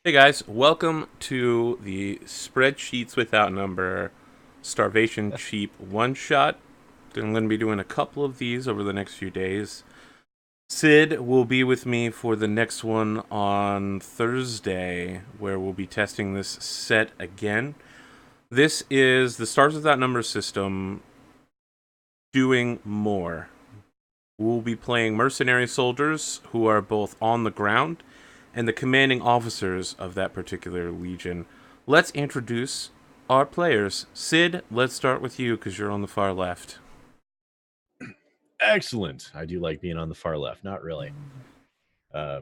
Hey guys, welcome to the Spreadsheets Without Number Starvation Cheap one shot. I'm going to be doing a couple of these over the next few days. Sid will be with me for the next one on Thursday, where we'll be testing this set again. This is the Stars Without Number system doing more. We'll be playing mercenary soldiers who are both on the ground and the commanding officers of that particular legion. Let's introduce our players. Sid, let's start with you because you're on the far left. Excellent. I do like being on the far left. Not really. Uh,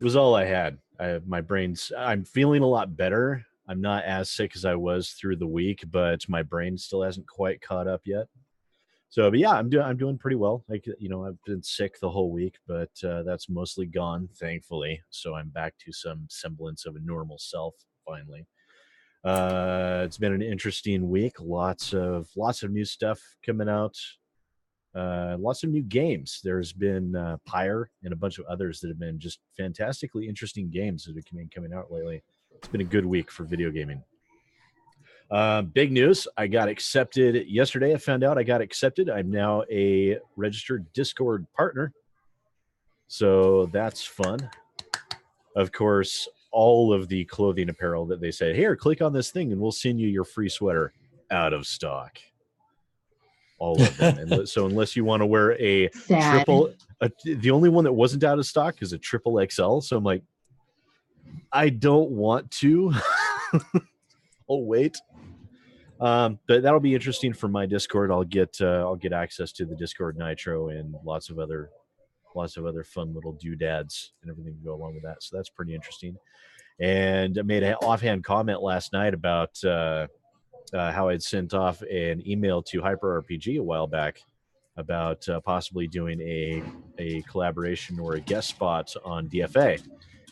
it was all I had. My brain's. I'm feeling a lot better. I'm not as sick as I was through the week, but my brain still hasn't quite caught up yet. So, but yeah, I'm doing pretty well. Like I've been sick the whole week, but that's mostly gone, thankfully. So I'm back to some semblance of a normal self finally. It's been an interesting week. Lots of new stuff coming out. Lots of new games. There's been Pyre and a bunch of others that have been just fantastically interesting games that have been coming out lately. It's been a good week for video gaming. Big news. I got accepted yesterday. I found out I got accepted. I'm now a registered Discord partner. So that's fun. Of course, all of the clothing apparel that they say, here, click on this thing and we'll send you your free sweater, out of stock. All of them. And so unless you want to wear a Sad. the only one that wasn't out of stock is a triple XL. So I'm like, I don't want to. I'll wait. But that'll be interesting for my Discord. I'll get access to the Discord Nitro and lots of other fun little doodads and everything to go along with that. So that's pretty interesting. And I made an offhand comment last night about how I'd sent off an email to Hyper RPG a while back about possibly doing a collaboration or a guest spot on DFA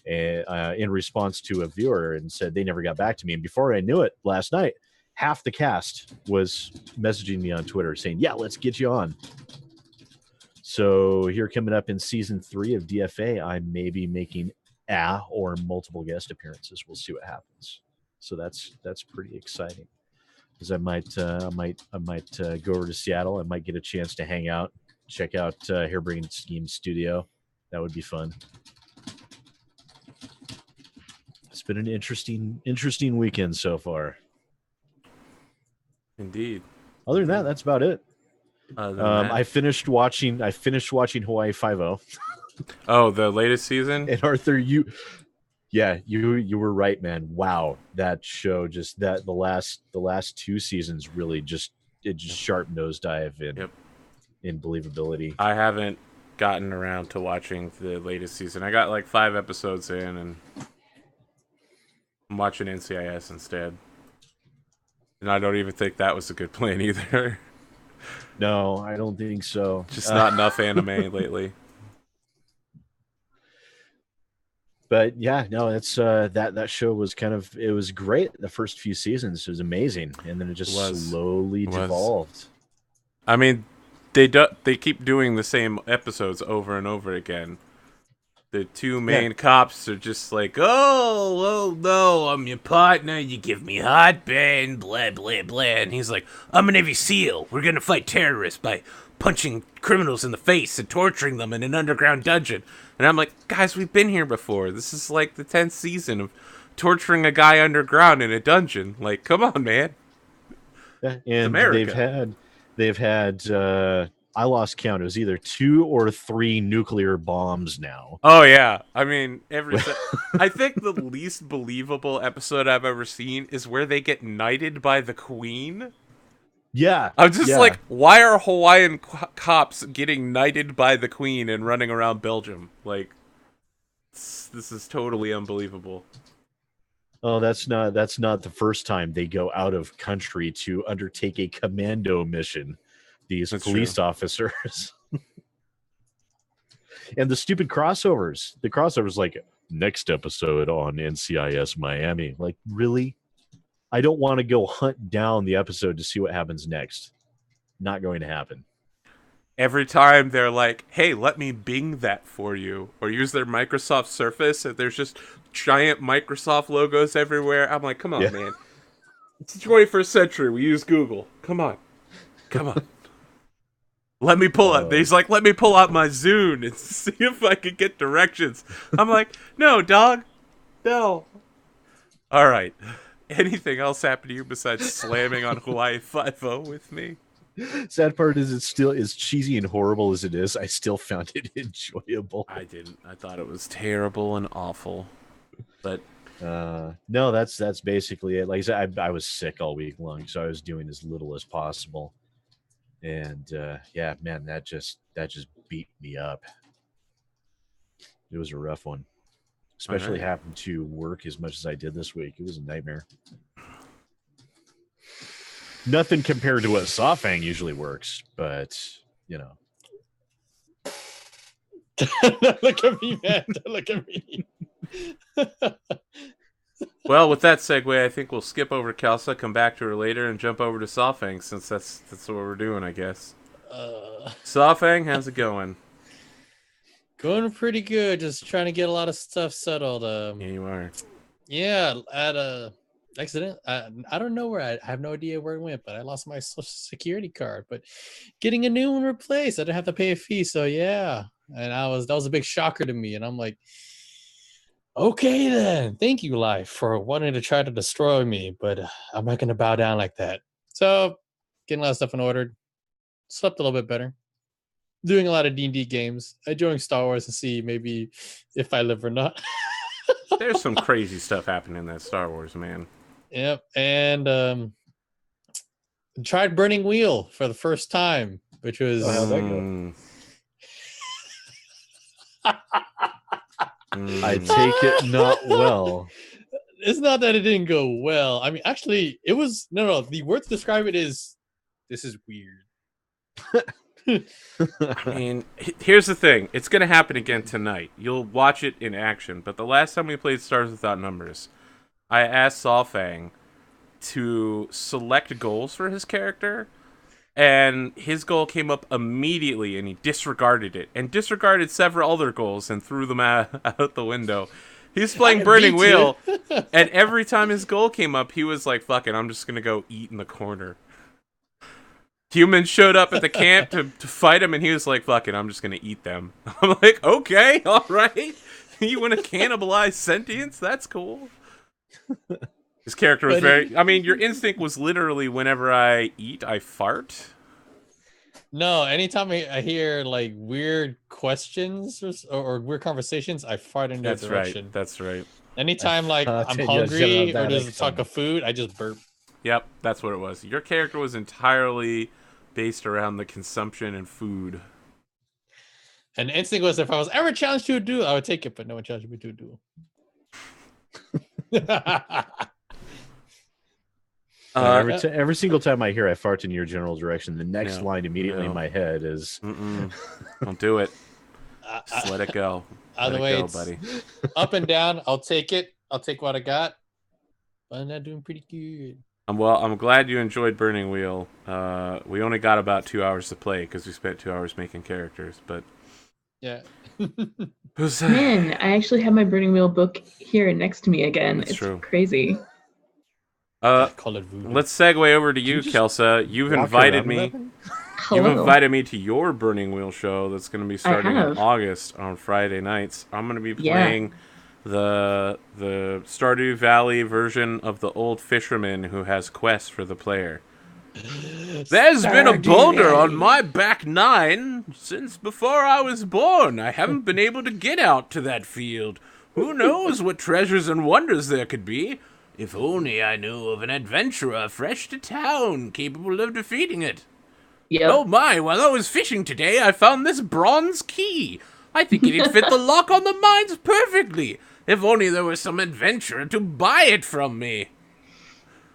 in response to a viewer, and said they never got back to me. And before I knew it, last night, half the cast was messaging me on Twitter saying, yeah, let's get you on. So here coming up in season 3 of DFA, I may be making or multiple guest appearances. We'll see what happens. So that's pretty exciting, because I might go over to Seattle. I might get a chance to hang out, check out Hairbrain Scheme Studio. That would be fun. It's been an interesting weekend so far. Indeed. Other than that, that's about it. I finished watching Hawaii Five-0. Oh, the latest season? And Arthur, you were right, man. Wow, that show, just that the last 2 seasons really just sharp nosedive in believability. I haven't gotten around to watching the latest season. I got like 5 episodes in and I'm watching NCIS instead. And I don't even think that was a good plan either. No, I don't think so. Just not enough anime lately. But yeah, no, it's that show was it was great. The first few seasons, it was amazing, and then it just slowly devolved. I mean, they keep doing the same episodes over and over again. The 2 main cops are just like, oh no, I'm your partner, you give me heartburn, blah blah blah. And he's like, I'm a Navy SEAL. We're gonna fight terrorists by punching criminals in the face and torturing them in an underground dungeon. And I'm like, guys, we've been here before. This is like the 10th season of torturing a guy underground in a dungeon. Like, come on, man. Yeah, and they've had I lost count. It was either 2 or 3 nuclear bombs now. Oh yeah, I mean, I think the least believable episode I've ever seen is where they get knighted by the Queen. Yeah, I'm just like, why are Hawaiian cops getting knighted by the Queen and running around Belgium? Like, this is totally unbelievable. Oh, that's not the first time they go out of country to undertake a commando mission. These police officers. And the stupid crossovers. The crossovers, like, next episode on NCIS Miami. Like, really? I don't want to go hunt down the episode to see what happens next. Not going to happen. every time they're like, hey, let me Bing that for you, or use their Microsoft Surface, and there's just giant Microsoft logos everywhere. I'm like, come on, man. It's the 21st century. We use Google. Come on. Let me pull out. He's like, let me pull out my Zune and see if I can get directions. I'm like, no, dog. No. All right. Anything else happen to you besides slamming on Hawaii 5-0 with me? Sad part is it's still as cheesy and horrible as it is. I still found it enjoyable. I didn't. I thought it was terrible and awful. But no, that's basically it. Like I said, I was sick all week long, so I was doing as little as possible. And yeah, man, that just beat me up. It was a rough one, especially having to work as much as I did this week. It was a nightmare. Nothing compared to what Sawfang usually works, but you know. Look at me, man. Look at me. Well, with that segue, I think we'll skip over Kelsa, come back to her later, and jump over to Sawfang, since that's what we're doing, I guess. Sawfang, how's it going? Going pretty good. Just trying to get a lot of stuff settled. Yeah, you are. Yeah, at a accident. I don't know where. I have no idea where it went, but I lost my social security card. But getting a new one replaced, I didn't have to pay a fee. So yeah, and that was a big shocker to me. And I'm like, okay then, thank you, life, for wanting to try to destroy me, but I'm not gonna bow down like that. So getting a lot of stuff in order. Slept a little bit better. Doing a lot of D&D games. Enjoying Star Wars to see maybe if I live or not. There's some crazy stuff happening in that Star Wars, man. Yep. And tried Burning Wheel for the first time, which was how'd that go? I take it not well. It's not that it didn't go well. I mean, actually, it was no. The word to describe it is this is weird. I mean, here's the thing. It's going to happen again tonight. You'll watch it in action. But the last time we played Stars Without Numbers, I asked Sawfang to select goals for his character, and his goal came up immediately, and he disregarded it, and disregarded several other goals and threw them out the window. He's playing Burning Wheel, and every time his goal came up, he was like, fuck it, I'm just going to go eat in the corner. Humans showed up at the camp to fight him, and he was like, fuck it, I'm just going to eat them. I'm like, okay, all right. You want to cannibalize sentience? That's cool. His character was very... I mean, your instinct was literally whenever I eat, I fart. No, anytime I hear like weird questions or weird conversations, I fart in their direction. Right. That's right. Anytime like I'm hungry or there's a talk of food, I just burp. Yep, that's what it was. Your character was entirely based around the consumption and food. And the instinct was if I was ever challenged to a duel, I would take it, but no one challenged me to a duel. Every single time I hear I fart in your general direction, the next line immediately in my head is don't do it. Just let it go. Either way, buddy. Up and down, I'll take it. I'll take what I got. But I'm not doing pretty good. I'm glad you enjoyed Burning Wheel. We only got about 2 hours to play because we spent 2 hours making characters, but yeah. Man, I actually have my Burning Wheel book here next to me again. That's true. Crazy. Let's segue over to you, Kelsa. You've invited me. Hello. You've invited me to your Burning Wheel show that's going to be starting in August on Friday nights. I'm going to be playing the Stardew Valley version of the old fisherman who has quests for the player. There's been a boulder on my back 9 since before I was born. I haven't been able to get out to that field. Who knows what treasures and wonders there could be? If only I knew of an adventurer fresh to town capable of defeating it. Yep. Oh my, while I was fishing today, I found this bronze key. I think it'd fit the lock on the mines perfectly. If only there was some adventurer to buy it from me.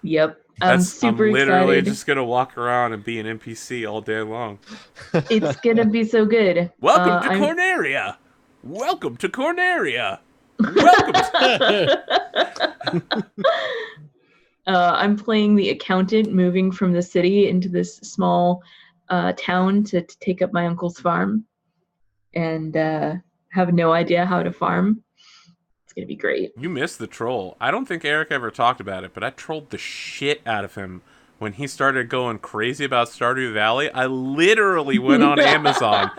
Yep. I'm super literally excited. just going to walk around and be an NPC all day long. It's going to be so good. Welcome to Corneria. Welcome to Corneria. Welcome I'm playing the accountant moving from the city into this small town to take up my uncle's farm, and have no idea how to farm. It's gonna be great. You missed the troll. I don't think Eric ever talked about it, but I trolled the shit out of him when he started going crazy about Stardew Valley. I literally went on Amazon.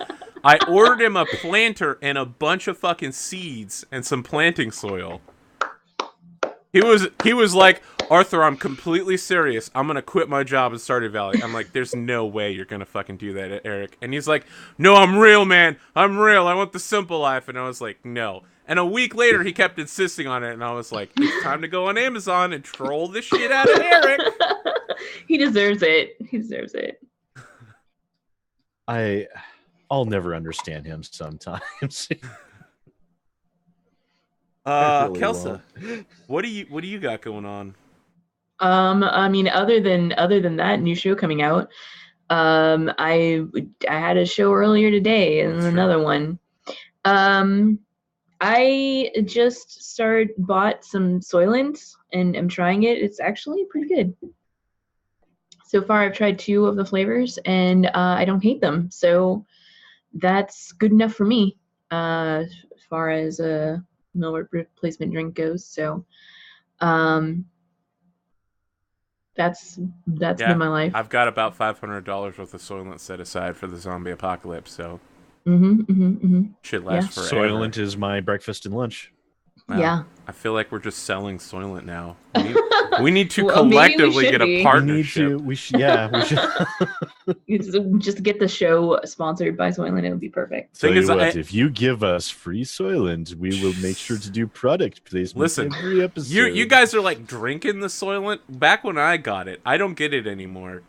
I ordered him a planter and a bunch of fucking seeds and some planting soil. He was like, Arthur, I'm completely serious. I'm gonna quit my job at Stardew Valley. I'm like, there's no way you're gonna fucking do that, Eric. And he's like, no, I'm real, man. I'm real. I want the simple life. And I was like, no. And a week later, he kept insisting on it, and I was like, it's time to go on Amazon and troll the shit out of Eric. He deserves it. He deserves it. I'll never understand him sometimes. Really Kelsa, what do you got going on? I mean, other than that new show coming out, I had a show earlier today and another one. I just bought some Soylent and I'm trying it. It's actually pretty good. So far, I've tried 2 of the flavors and I don't hate them. So that's good enough for me as far as a meal replacement drink goes. So that's been my life. I've got about $500 worth of Soylent set aside for the zombie apocalypse, so should last forever. Soylent is my breakfast and lunch. Wow. Yeah. I feel like we're just selling Soylent now. We need to collectively get a partnership. We should. Just get the show sponsored by Soylent. It would be perfect. Tell you what, if you give us free Soylent, we will make sure to do product placement every episode. You guys are like drinking the Soylent. Back when I got it, I don't get it anymore.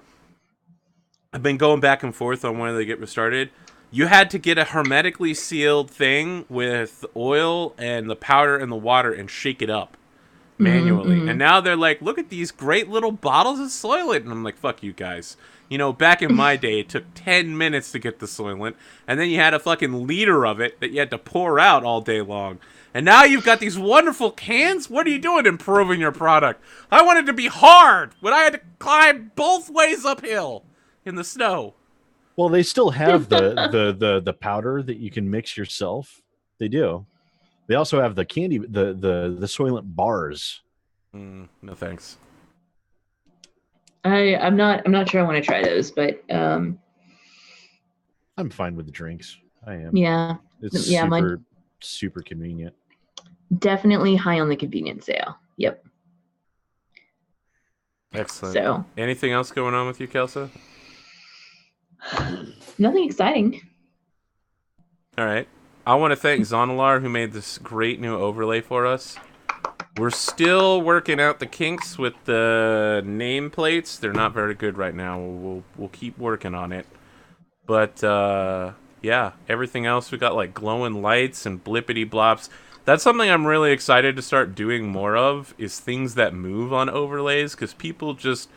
I've been going back and forth on when they get restarted. You had to get a hermetically sealed thing with oil and the powder and the water and shake it up manually. And now they're like, look at these great little bottles of Soylent. And I'm like, fuck you guys. You know, back in my day, it took 10 minutes to get the Soylent. And then you had a fucking liter of it that you had to pour out all day long. And now you've got these wonderful cans? What are you doing improving your product? I want it to be hard when I had to climb both ways uphill in the snow. Well, they still have the powder that you can mix yourself. They do. They also have the candy, the Soylent bars. No thanks. I'm not sure I want to try those, but I'm fine with the drinks. I am. Yeah. It's super convenient. Definitely high on the convenience scale. Yep. Excellent. So, anything else going on with you, Kelsa? Nothing exciting. All right. I want to thank Zonalar, who made this great new overlay for us. We're still working out the kinks with the nameplates. They're not very good right now. We'll keep working on it. But yeah, everything else, we got like glowing lights and blippity blops. That's something I'm really excited to start doing more of, is things that move on overlays, because people just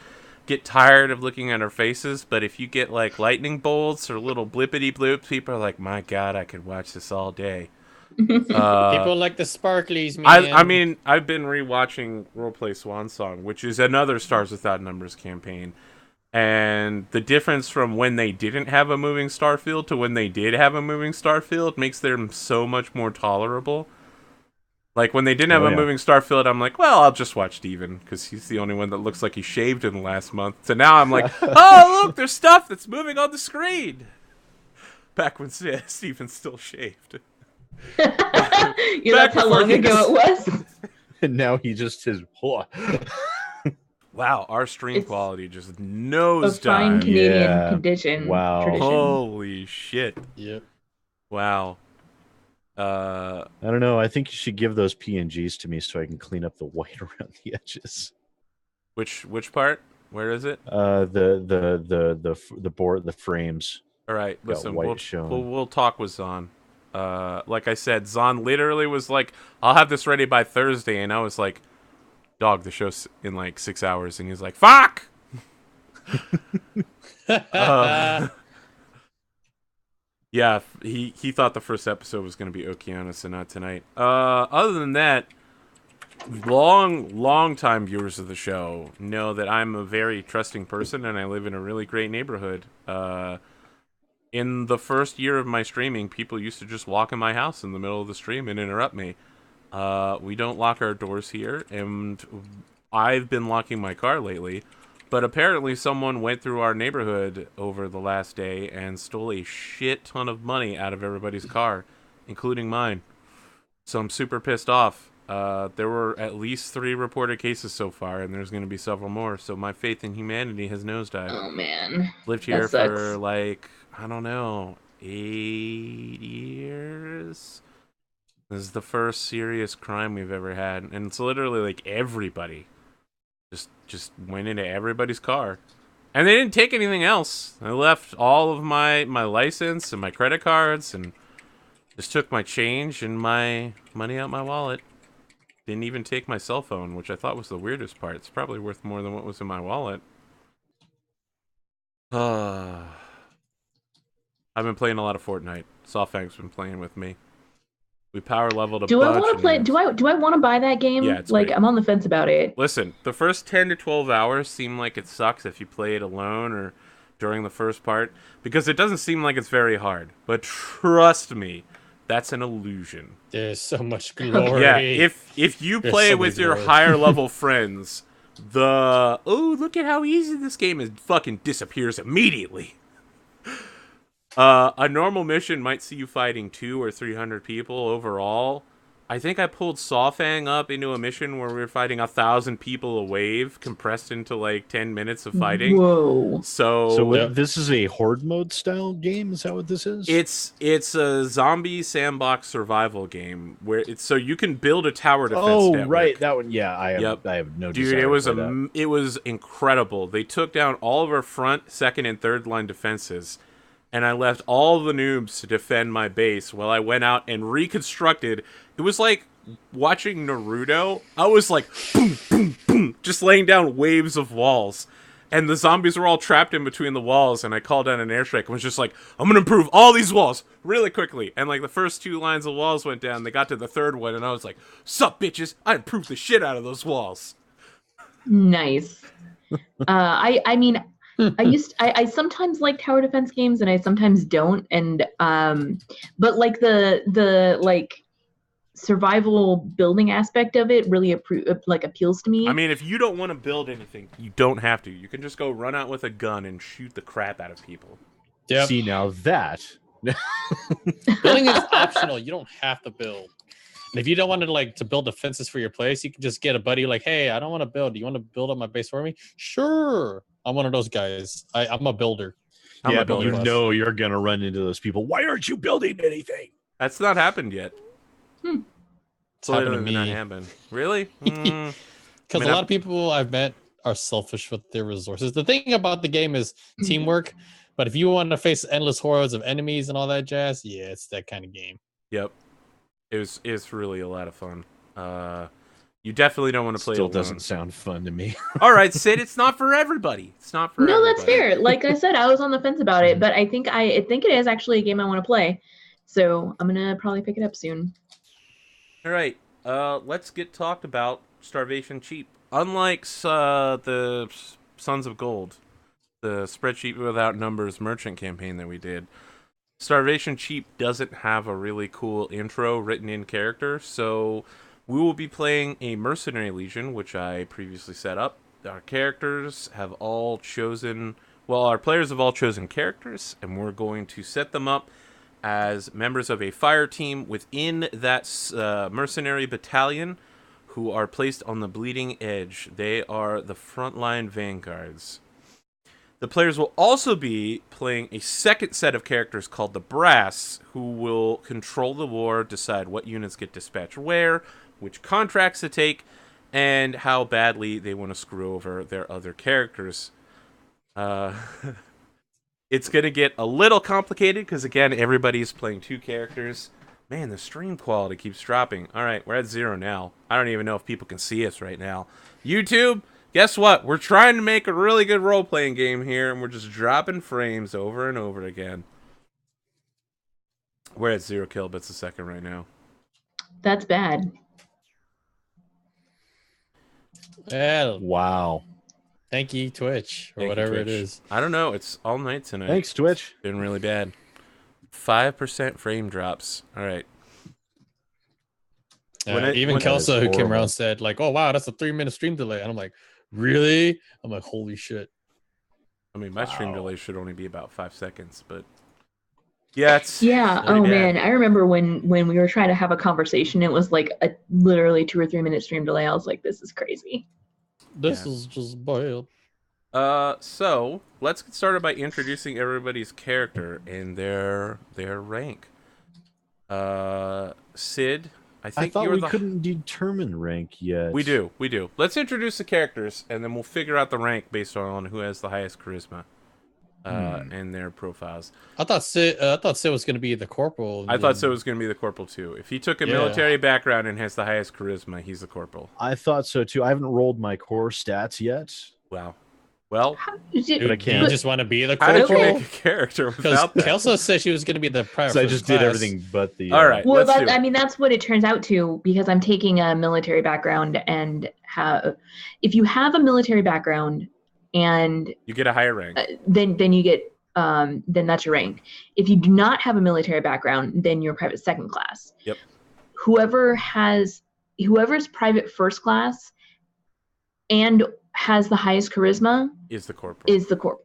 get tired of looking at our faces. But if you get like lightning bolts or little blippity bloops, people are like, my god, I could watch this all day. People like the sparklies, man. I mean, I've been rewatching Roleplay Swan Song, which is another Stars Without Numbers campaign, and the difference from when they didn't have a moving star field to when they did have a moving star field makes them so much more tolerable. Like, when they didn't have a moving star field, I'm like, well, I'll just watch Steven, because he's the only one that looks like he shaved in the last month. So now I'm like, oh, look, there's stuff that's moving on the screen. Back when Steven's still shaved. Yeah, that's how long ago it was. And now he just is. Wow, our stream quality just nosedive. A fine Canadian condition. Wow. Tradition. Holy shit. Yep. Wow. I don't know. I think you should give those PNGs to me so I can clean up the white around the edges. Which part? Where is it? The board, the frames. All right, listen. We'll We'll talk with Zon. Like I said, Zon literally was like, "I'll have this ready by Thursday," and I was like, "Dog, the show's in like 6 hours," and he's like, "Fuck." Yeah, he thought the first episode was going to be Okeanos and not tonight. Other than that, long time viewers of the show know that I'm a very trusting person and I live in a really great neighborhood. In the first year of my streaming, people used to just walk in my house in the middle of the stream and interrupt me. We don't lock our doors here, and I've been locking my car lately. But apparently someone went through our neighborhood over the last day and stole a shit ton of money out of everybody's car, including mine. So I'm super pissed off. There were at least 3 reported cases so far, and there's going to be several more. So my faith in humanity has nosedived. Oh man, Lived that here sucks. for like, I don't know, 8 years. This is the first serious crime we've ever had, and it's literally like everybody just went into everybody's car, and they didn't take anything else. They left all of my license and my credit cards, and just took my change and my money out my wallet. Didn't even take my cell phone, which I thought was the weirdest part. It's probably worth more than what was in my wallet. I've been playing a lot of Fortnite. Sawfang's been playing with me. We power leveled a bunch. Do I want to play? Do I want to buy that game? Yeah, it's like great. I'm on the fence about it. Listen, the first 10 to 12 hours seem like it sucks if you play it alone or during the first part, because it doesn't seem like it's very hard. But trust me, that's an illusion. There's so much glory. Yeah, if you play so with many your glory. higher level friends, oh, look at how easy this game is, fucking disappears immediately. A normal mission might see you fighting 200 or 300 people overall. I think I pulled Sawfang up into a mission where we were fighting 1,000 people a wave, compressed into like 10 minutes of fighting. Whoa. So Yep. This is a horde mode style game? Is that what this is? it's a zombie sandbox survival game where it's so you can build a tower defense Oh, network. right, that one. Yeah, I have. Yep. I have no. Dude, desire it was to play that. it was incredible. They took down all of our front, second, and third line defenses, and I left all the noobs to defend my base while I went out and reconstructed. It was like watching Naruto. I was like, boom, boom, boom, just laying down waves of walls. And the zombies were all trapped in between the walls, and I called down an airstrike and was just like, I'm gonna improve all these walls really quickly. And like the first 2 lines of walls went down, they got to the third one, and I was like, sup, bitches, I improved the shit out of those walls. Nice. I mean, I sometimes like tower defense games and I sometimes don't, and but like the like survival building aspect of it really appeals to me. I mean, if you don't want to build anything, you don't have to. You can just go run out with a gun and shoot the crap out of people. Yep. See, now that. Building is optional. You don't have to build. And if you don't want to build defenses for your place, you can just get a buddy like, hey, I don't want to build. Do you want to build up my base for me? Sure. I'm one of those guys. I'm a builder. I'm Yeah, a but builder. you know you're going to run into those people. Why aren't you building anything? That's not happened yet. It's happened to Literally not me. happened. Really? Because I mean, a lot of people I've met are selfish with their resources. The thing about the game is teamwork. But if you want to face endless hordes of enemies and all that jazz, yeah, it's that kind of game. Yep. It's really a lot of fun. You definitely don't want to play Still it alone. doesn't sound fun to me. All right, Sid, it's not for everybody. It's not for No, everybody. that's fair. Like I said, I was on the fence about it, but I think it is actually a game I want to play. So I'm gonna probably pick it up soon. All right, let's get talked about Starvation Cheap. Unlike the Sons of Gold, the spreadsheet without numbers merchant campaign that we did, Starvation Cheap doesn't have a really cool intro written in character, so we will be playing a Mercenary Legion, which I previously set up. Our characters have all chosen, well, our players have all chosen characters, and we're going to set them up as members of a fire team within that mercenary battalion who are placed on the bleeding edge. They are the frontline vanguards. The players will also be playing a second set of characters called the Brass, who will control the war, decide what units get dispatched where, which contracts to take, and how badly they want to screw over their other characters. It's going to get a little complicated because, again, everybody's playing 2 characters. Man, the stream quality keeps dropping. All right, we're at 0 now. I don't even know if people can see us right now. YouTube, guess what? We're trying to make a really good role-playing game here, and we're just dropping frames over and over again. We're at 0 kilobits a second right now. That's bad. Well, Wow. thank you, Twitch, or Thank you, whatever it Twitch. is. I don't know. It's all night tonight. Thanks, Twitch. Been really bad. 5% frame drops. All right. Even when- That is Kelso, who came around, horrible. said, like, oh, wow, that's a 3-minute stream delay. And I'm like, really? I'm like, holy shit. I mean, my stream Wow. delay should only be about 5 seconds, but yeah, it's Yeah. pretty Oh bad. man, I remember when we were trying to have a conversation. It was like a literally 2 or 3 minute stream delay. I was like, this is crazy. This Yeah. is just boiled. So let's get started by introducing everybody's character and their rank. Sid, I I think thought you're we the. couldn't determine rank yet. We do. Let's introduce the characters, and then we'll figure out the rank based on who has the highest charisma, and their profiles. I thought Sid was going to be the corporal. I thought so was going to be the corporal too. If he took a Yeah. military background and has the highest charisma, he's the corporal. I thought so too. I haven't rolled my core stats yet. Wow. Well, Dude, But I do you can't. just want to be the how did you corporal? make a character Because without that? Kelso said she was going to be the private. So I first just did class. everything but the. All right. Well, let's do it. I mean, that's what it turns out to, because I'm taking a military background, and if you have a military background, and You get a higher rank. then you get then that's your rank. If you do not have a military background, then you're private second class. Yep. Whoever's private first class and has the highest charisma Is the corporal. is the corporal.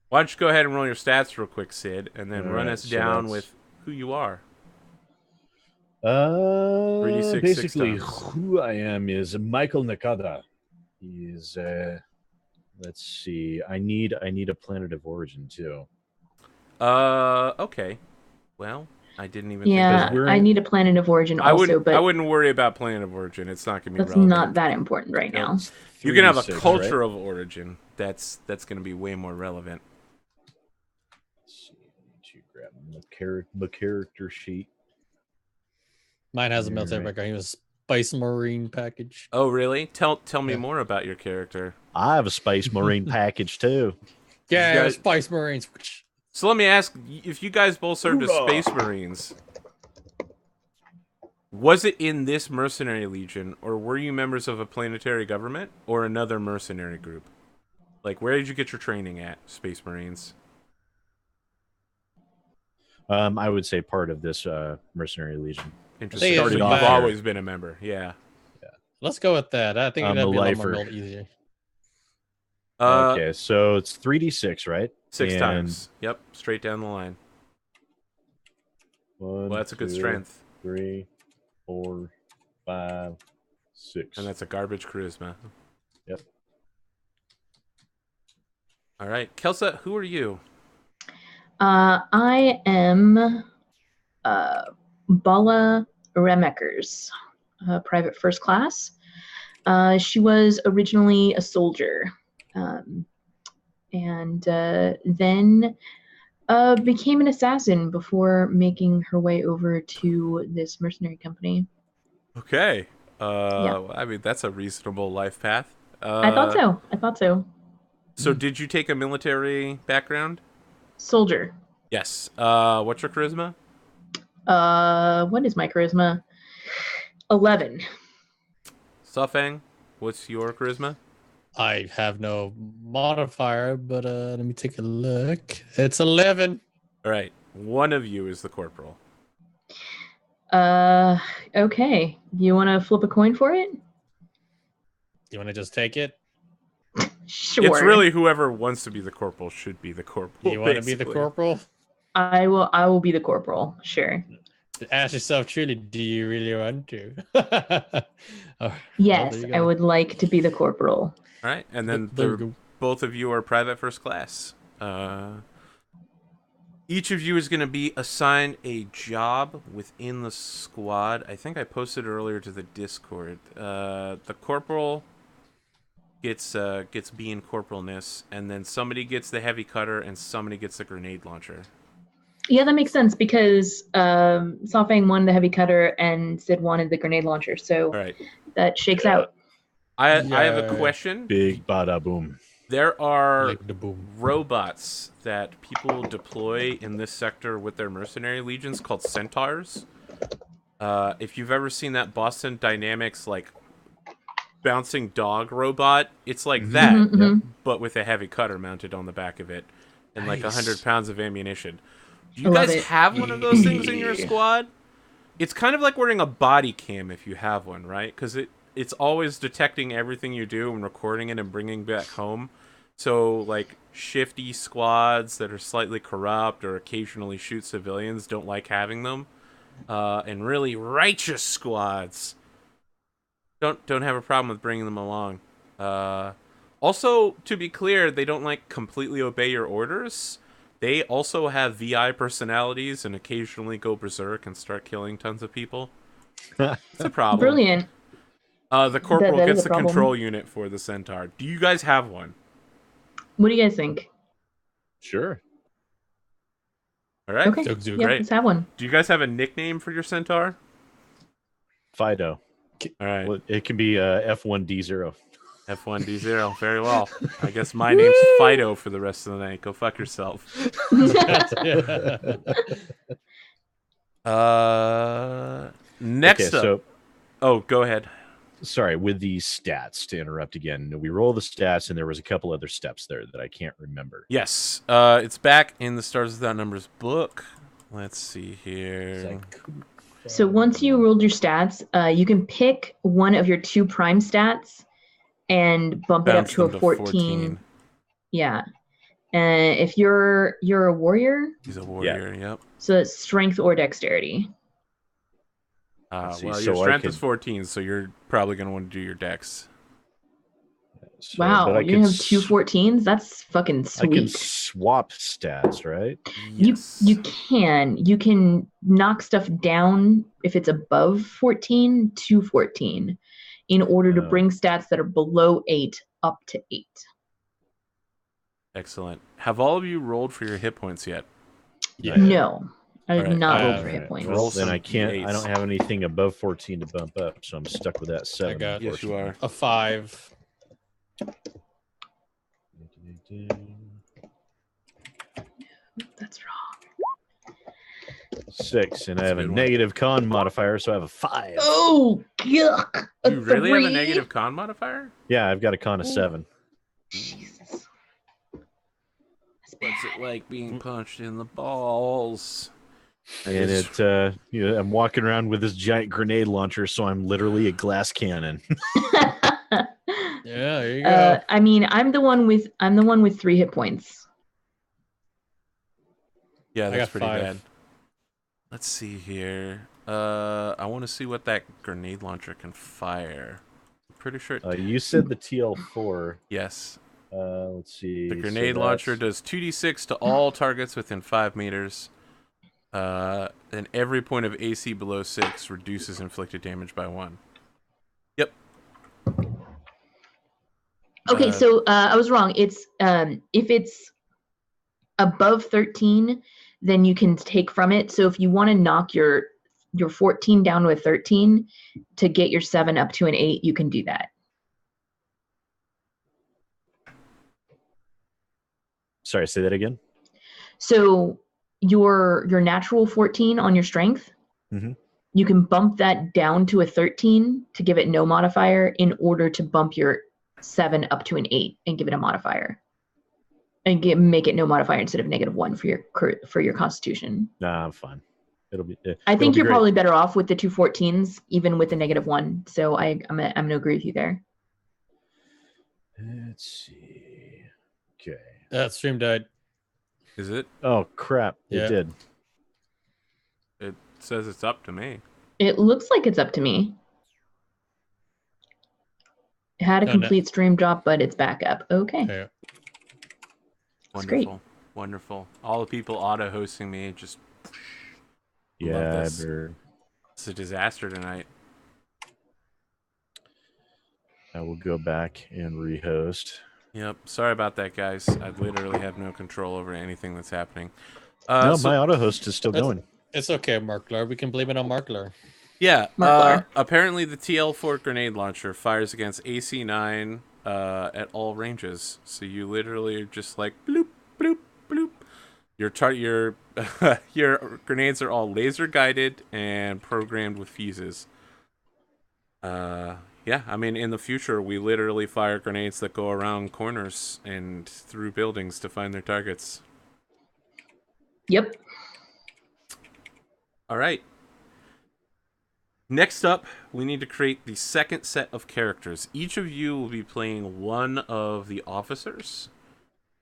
Why don't you go ahead and roll your stats real quick, Sid, and then All run right, us so down that's- with who you are. 3d6, Basically, 6 times. who I am is Michael Nakada. He's let's see. I need a planet of origin too. Okay. Well, I didn't even Yeah, think of that. I need a planet of origin I also, wouldn't but worry about planet of origin. It's not gonna be that's relevant. not that important right now. You can have a 3d6, culture right? of origin. That's gonna be way more relevant. Let's see. To grab the character sheet. Mine has a military Right. background. He was Spice Marine package. Oh, really? Tell me Yeah. more about your character. I have a Space Marine package too. Yeah, guys- Spice Marines. So let me ask, if you guys both served as Hoorah! Space Marines, was it in this mercenary legion, or were you members of a planetary government or another mercenary group? Like, where did you get your training at, Space Marines? I would say part of this Mercenary Legion. Interesting. They So started you've off always been a member, yeah. Let's go with that. I think I'm that'd a be a lot lifer. more easier. Okay, so it's 3d6, right? 6 And times. Yep, straight down the line. One, Well, that's a good 2, strength, 3, 4, 5, 6. and that's a garbage charisma. Yep. All right, Kelsa, who are you? I am Bala Remekers, private first class. She was originally a soldier, and then became an assassin before making her way over to this mercenary company. Okay. Yeah. I mean, that's a reasonable life path. I thought so. So did you take a military background? Soldier. Yes. What's your charisma? What is my charisma? 11. Safang, what's your charisma? I have no modifier, but let me take a look. It's 11. All right. One of you is the corporal. Okay. You want to flip a coin for it? You want to just take it? Sure. It's really whoever wants to be the corporal should be the corporal. You want to be the basically. corporal? I will be the corporal. Sure. Ask yourself truly, do you really want to? Oh, Yes, there you I go. would like to be the corporal. All right. And then There you go. both of you are private first class. Each of you is going to be assigned a job within the squad. I think I posted earlier to the Discord. The corporal gets being corporalness, and then somebody gets the heavy cutter, and somebody gets the grenade launcher. Yeah, that makes sense because Safang wanted the heavy cutter and Sid wanted the grenade launcher, so All right. that shakes out. I have a Yeah. question. Big bada boom. There are Like the boom. robots that people deploy in this sector with their mercenary legions called centaurs. If you've ever seen that Boston Dynamics like bouncing dog robot. It's like Mhm. that, Mhm, mhm. but with a heavy cutter mounted on the back of it, and like Nice. 100 pounds of ammunition. Do I you love guys it. have one of those things in your Yeah. squad? It's kind of like wearing a body cam if you have one, right? Because it's always detecting everything you do and recording it and bringing back home. So like shifty squads that are slightly corrupt or occasionally shoot civilians don't like having them, and really righteous squads don't have a problem with bringing them along. Also, to be clear, they don't like completely obey your orders. They also have VI personalities and occasionally go berserk and start killing tons of people. It's a problem. Brilliant. The corporal that is gets a the problem. control unit for the centaur. Do you guys have one? What do you guys think? Sure. All right. Okay. Jokes, Yeah, Great. let's have one. Do you guys have a nickname for your centaur? Fido. All right. Well, it can be F1D0. F1D0. Very well. I guess my name's Fido for the rest of the night. Go fuck yourself. Next Okay, up. so Oh, go ahead. sorry, with the stats, to interrupt again, we roll the stats, and there was a couple other steps there that I can't remember. Yes. It's back in the Stars Without Numbers book. Let's see here. So once you rolled your stats, you can pick one of your 2 prime stats and bump it up Bounce to a them 14. Yeah. And if you're a warrior, He's a warrior, yep. so it's strength or dexterity. Let's see, Well, so your I strength is could- 14, so you're probably going to want to do your dex. So, Wow, but I you could have 2 14s? That's fucking I can sweet. swap stats, right? Yes. You can knock stuff down if it's above 14 to 14 in order to Oh. bring stats that are below 8 up to 8. Excellent. Have all of you rolled for your hit points yet? Yeah. No, I have Alright, not I rolled have for hit Alright, points. well, then some I can't. I D8s. don't have anything above 14 to bump up, so I'm stuck with that 7. got- Yes, you are. A 5. That's wrong. 6, and I That's a have a good one. negative con modifier, so I have a 5. Oh, yuck. You really have a negative con modifier? Yeah, I've got a con of 7. Jesus. That's What's it like being punched in the balls? And I'm walking around with this giant grenade launcher, so I'm literally a glass cannon. bad. Yeah, there you go. I mean, I'm the one with 3 hit points. Yeah, I that's got pretty 5. bad. Let's see here. I want to see what that grenade launcher can fire. I'm pretty sure. You said the TL4. Yes. Let's see. The so grenade launcher that's- does 2d6 to all targets within 5 meters. And every point of AC below 6 reduces inflicted damage by 1. Yep. Okay, so I was wrong. It's if it's above 13, then you can take from it. So if you want to knock your 14 down to a 13 to get your 7 up to an 8, you can do that. Sorry, say that again. So your natural 14 on your strength, Mhm. you can bump that down to a 13 to give it no modifier in order to bump your 7 up to an 8 and give it a modifier. And make it no modifier instead of -1 for your constitution. Nah, I'm fine. It'll be. I think it'll be you're great. probably better off with the 2 14s, even with the -1. So I'm gonna agree with you there. Let's see. Okay. That stream died. Is it? Oh crap! Yeah. It did. It says it's up to me. It looks like it's up to me. It had a Oh, no. complete stream drop, but it's back up. Okay. Okay. That's great. Wonderful. Wonderful. All the people auto-hosting me just... Yeah, I this. better- It's a disaster tonight. I will go back and rehost. Yep. Sorry about that, guys. I literally have no control over anything that's happening. No, So- my auto host is still That's- going. It's okay, Marklar. We can blame it on Marklar. Yeah. Marklar. Apparently, the TL4 grenade launcher fires against AC 9 at all ranges. So you literally are just like bloop, bloop, bloop. Your your grenades are all laser guided and programmed with fuses. Yeah, I mean, in the future, we literally fire grenades that go around corners and through buildings to find their targets. Yep. All right. Next up, we need to create the second set of characters. Each of you will be playing one of the officers.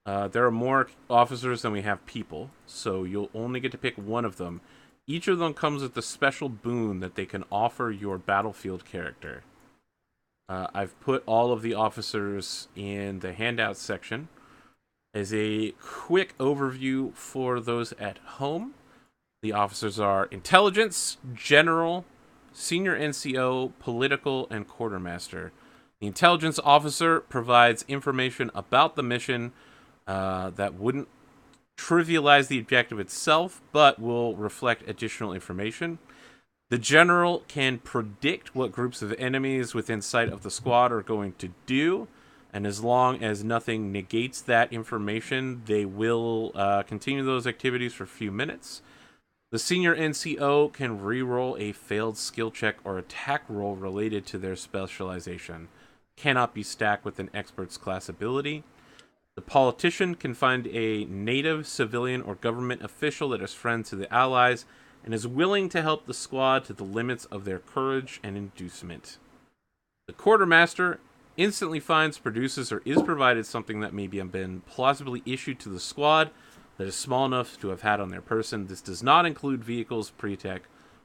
There are more officers than we have people, so you'll only get to pick one of them. Each of them comes with a special boon that they can offer your battlefield character. I've put all of the officers in the handouts section. As a quick overview for those at home, the officers are Intelligence, General, Senior NCO, Political, and Quartermaster. The Intelligence Officer provides information about the mission that wouldn't trivialize the objective itself, but will reflect additional information. The General can predict what groups of enemies within sight of the squad are going to do, and as long as nothing negates that information, they will continue those activities for a few minutes. The Senior NCO can reroll a failed skill check or attack roll related to their specialization. Cannot be stacked with an Expert's class ability. The Politician can find a native, civilian, or government official that is friend to the allies and is willing to help the squad to the limits of their courage and inducement. The Quartermaster instantly finds, produces, or is provided something that may have been plausibly issued to the squad that is small enough to have had on their person. This does not include vehicles, pre-tech,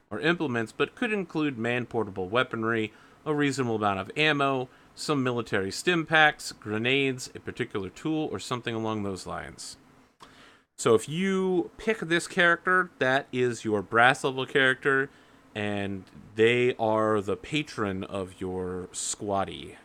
or implements, but could include man-portable weaponry, a reasonable amount of ammo, some military stim packs, grenades, a particular tool, or something along those lines. So if you pick this character, that is your brass level character, and they are the patron of your squaddy.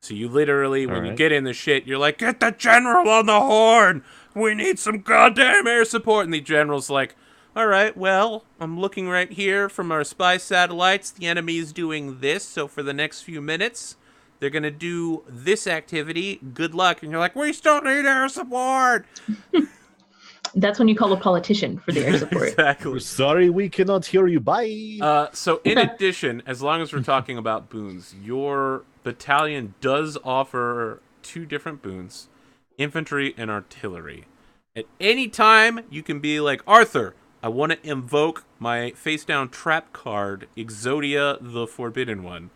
So you literally, when you get in the shit, you're like, get the general on the horn! We need some goddamn air support! And the general's like, alright, well, I'm looking right here from our spy satellites. The enemy is doing this, so for the next few minutes, they're gonna do this activity. Good luck. And you're like, we still need air support! That's when you call a politician for the air support. Exactly. Sorry, we cannot hear you. Bye. So in addition, as long as we're talking about boons, your battalion does offer 2 different boons, infantry and artillery. At any time, you can be like, Arthur, I want to invoke my face-down trap card, Exodia the Forbidden One.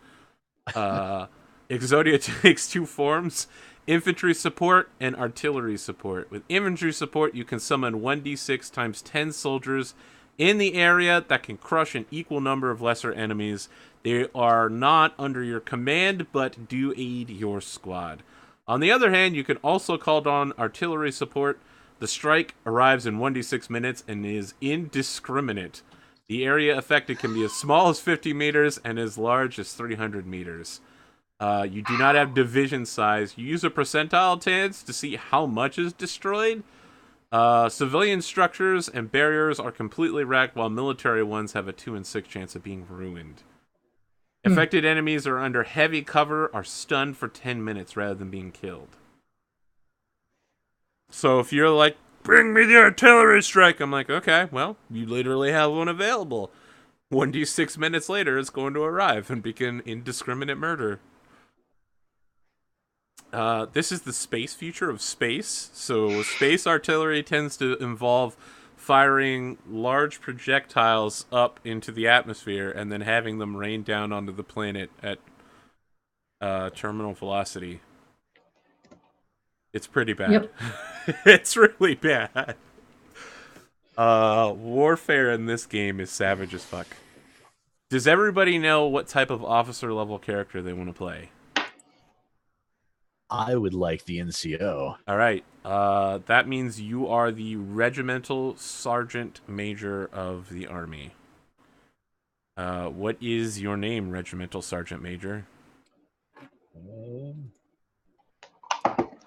Exodia takes 2 forms, infantry support and artillery support. With infantry support, you can summon 1d6 times 10 soldiers in the area that can crush an equal number of lesser enemies. They are not under your command, but do aid your squad. On the other hand, you can also call on artillery support. The strike arrives in 1d6 minutes and is indiscriminate. The area affected can be as small as 50 meters and as large as 300 meters. You do not have division size. You use a percentile chance to see how much is destroyed. Civilian structures and barriers are completely wrecked, while military ones have a 2 in 6 chance of being ruined. Affected enemies are under heavy cover, are stunned for 10 minutes rather than being killed. So if you're like, bring me the artillery strike, I'm like, okay, well, you literally have one available. 1d6 minutes later, it's going to arrive and begin indiscriminate murder. This is the space feature of space. So space artillery tends to involve firing large projectiles up into the atmosphere and then having them rain down onto the planet at terminal velocity. It's pretty bad. Yep. It's really bad. Warfare in this game is savage as fuck. Does everybody know what type of officer level character they want to play? I would like the NCO. All right. That means you are the regimental sergeant major of the army. What is your name, regimental sergeant major?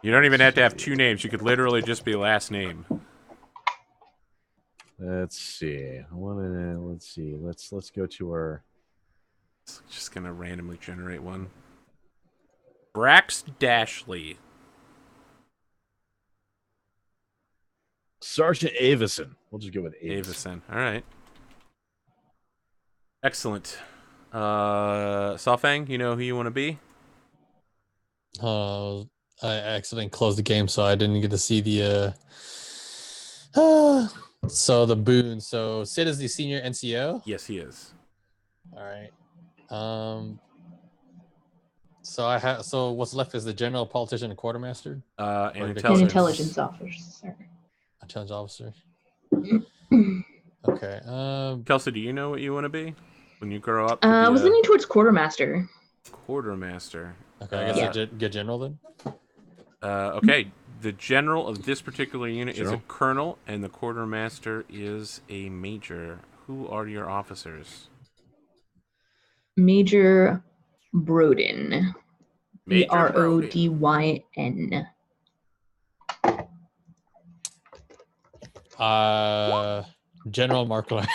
You don't even have to have 2 names. You could literally just be last name. Let's see. Let's see. Let's go to our. Just gonna randomly generate one. Brax Dashley. Sergeant Avison. We'll just go with Avison. Avison. All right. Excellent. Safang, you know who you want to be? I accidentally closed the game, so I didn't get to see the. So the boon. So Sid is the senior NCO. Yes, he is. All right. So I have. So what's left is the general, politician, and quartermaster. An Or the An intelligence. intelligence officer. Intelligence officer. Okay. Kelsey, do you know what you want to be when you grow up? I was leaning towards quartermaster. Quartermaster. Okay, I guess I get general then. Okay, the general of this particular unit is a General? colonel, and the quartermaster is a major. Who are your officers? Major Brodin. Major Brodyn. General Markler.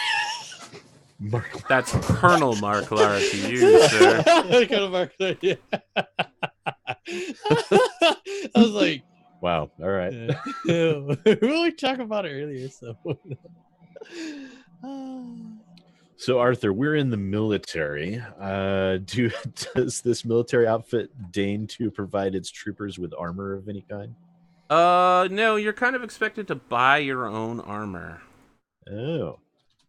That's Colonel Mark Lara to you, sir. Colonel Markler, yeah. I was like, Wow. All right. we were talking about it earlier, so. So Arthur, we're in the military. Does this military outfit deign to provide its troopers with armor of any kind? No, you're kind of expected to buy your own armor. Oh.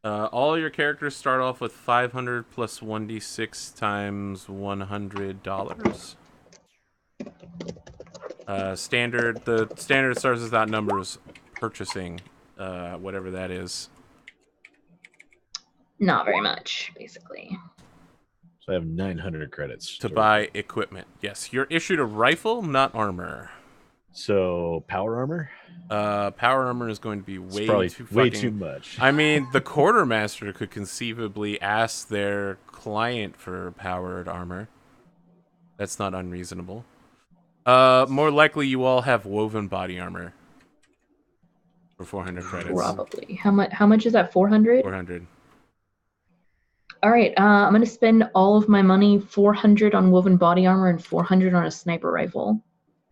All your characters start off with 500 plus 1d6 times $100. The standard starts without numbers purchasing, whatever that is. Not very much, basically. So I have 900 credits. To buy equipment. Yes, you're issued a rifle, not armor. So power armor? Power armor is going to be It's way too much. I mean, the quartermaster could conceivably ask their client for powered armor. That's not unreasonable. More likely, you all have woven body armor for 400 credits. Probably. How much is that? 400? 400. All right. I'm gonna spend all of my money, 400 on woven body armor and 400 on a sniper rifle.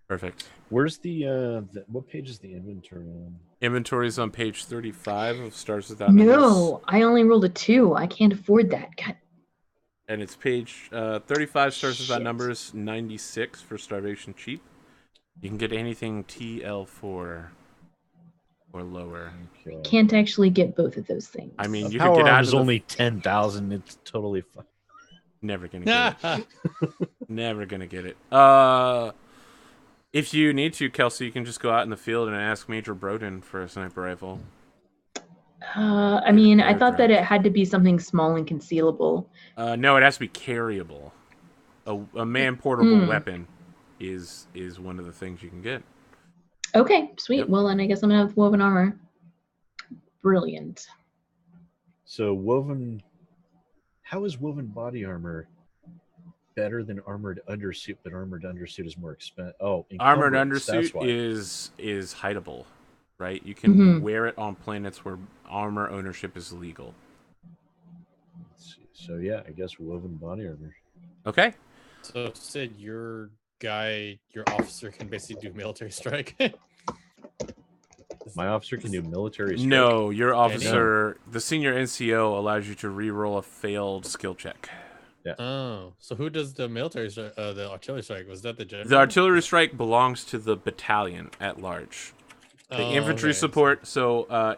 Perfect. Where's what page is the inventory on? Inventory is on page 35 of Stars Without Numbers. No, I only rolled a 2. I can't afford that. God. And it's page 35 Stars Without Shit. Numbers, 96 for Starvation Cheap. You can get anything TL4 or lower. Okay. Can't actually get both of those things. I mean, you Power could get armor out is of the... only 10,000. It's totally fine. Never gonna get it. Never gonna get it. If you need to, Kelsey, you can just go out in the field and ask Major Brodin for a sniper rifle. I mean, I thought that it had to be something small and concealable. No, it has to be carryable. A man-portable weapon is one of the things you can get. Okay, sweet. Yep. Well, then I guess I'm gonna have woven armor. Brilliant. So how is woven body armor better than armored undersuit? But armored undersuit is more expensive. Oh, Armored encumbrance, that's undersuit why. is hideable, right? You can wear it on planets where armor ownership is legal. Let's see. So yeah, I guess woven body armor. Okay. So Sid, your officer can basically do military strike. My officer can do military strike. No, your officer, the senior NCO, allows you to re-roll a failed skill check. Yeah. Oh, so who does the military strike? The artillery strike? Was that the general? The artillery strike belongs to the battalion at large. The infantry support,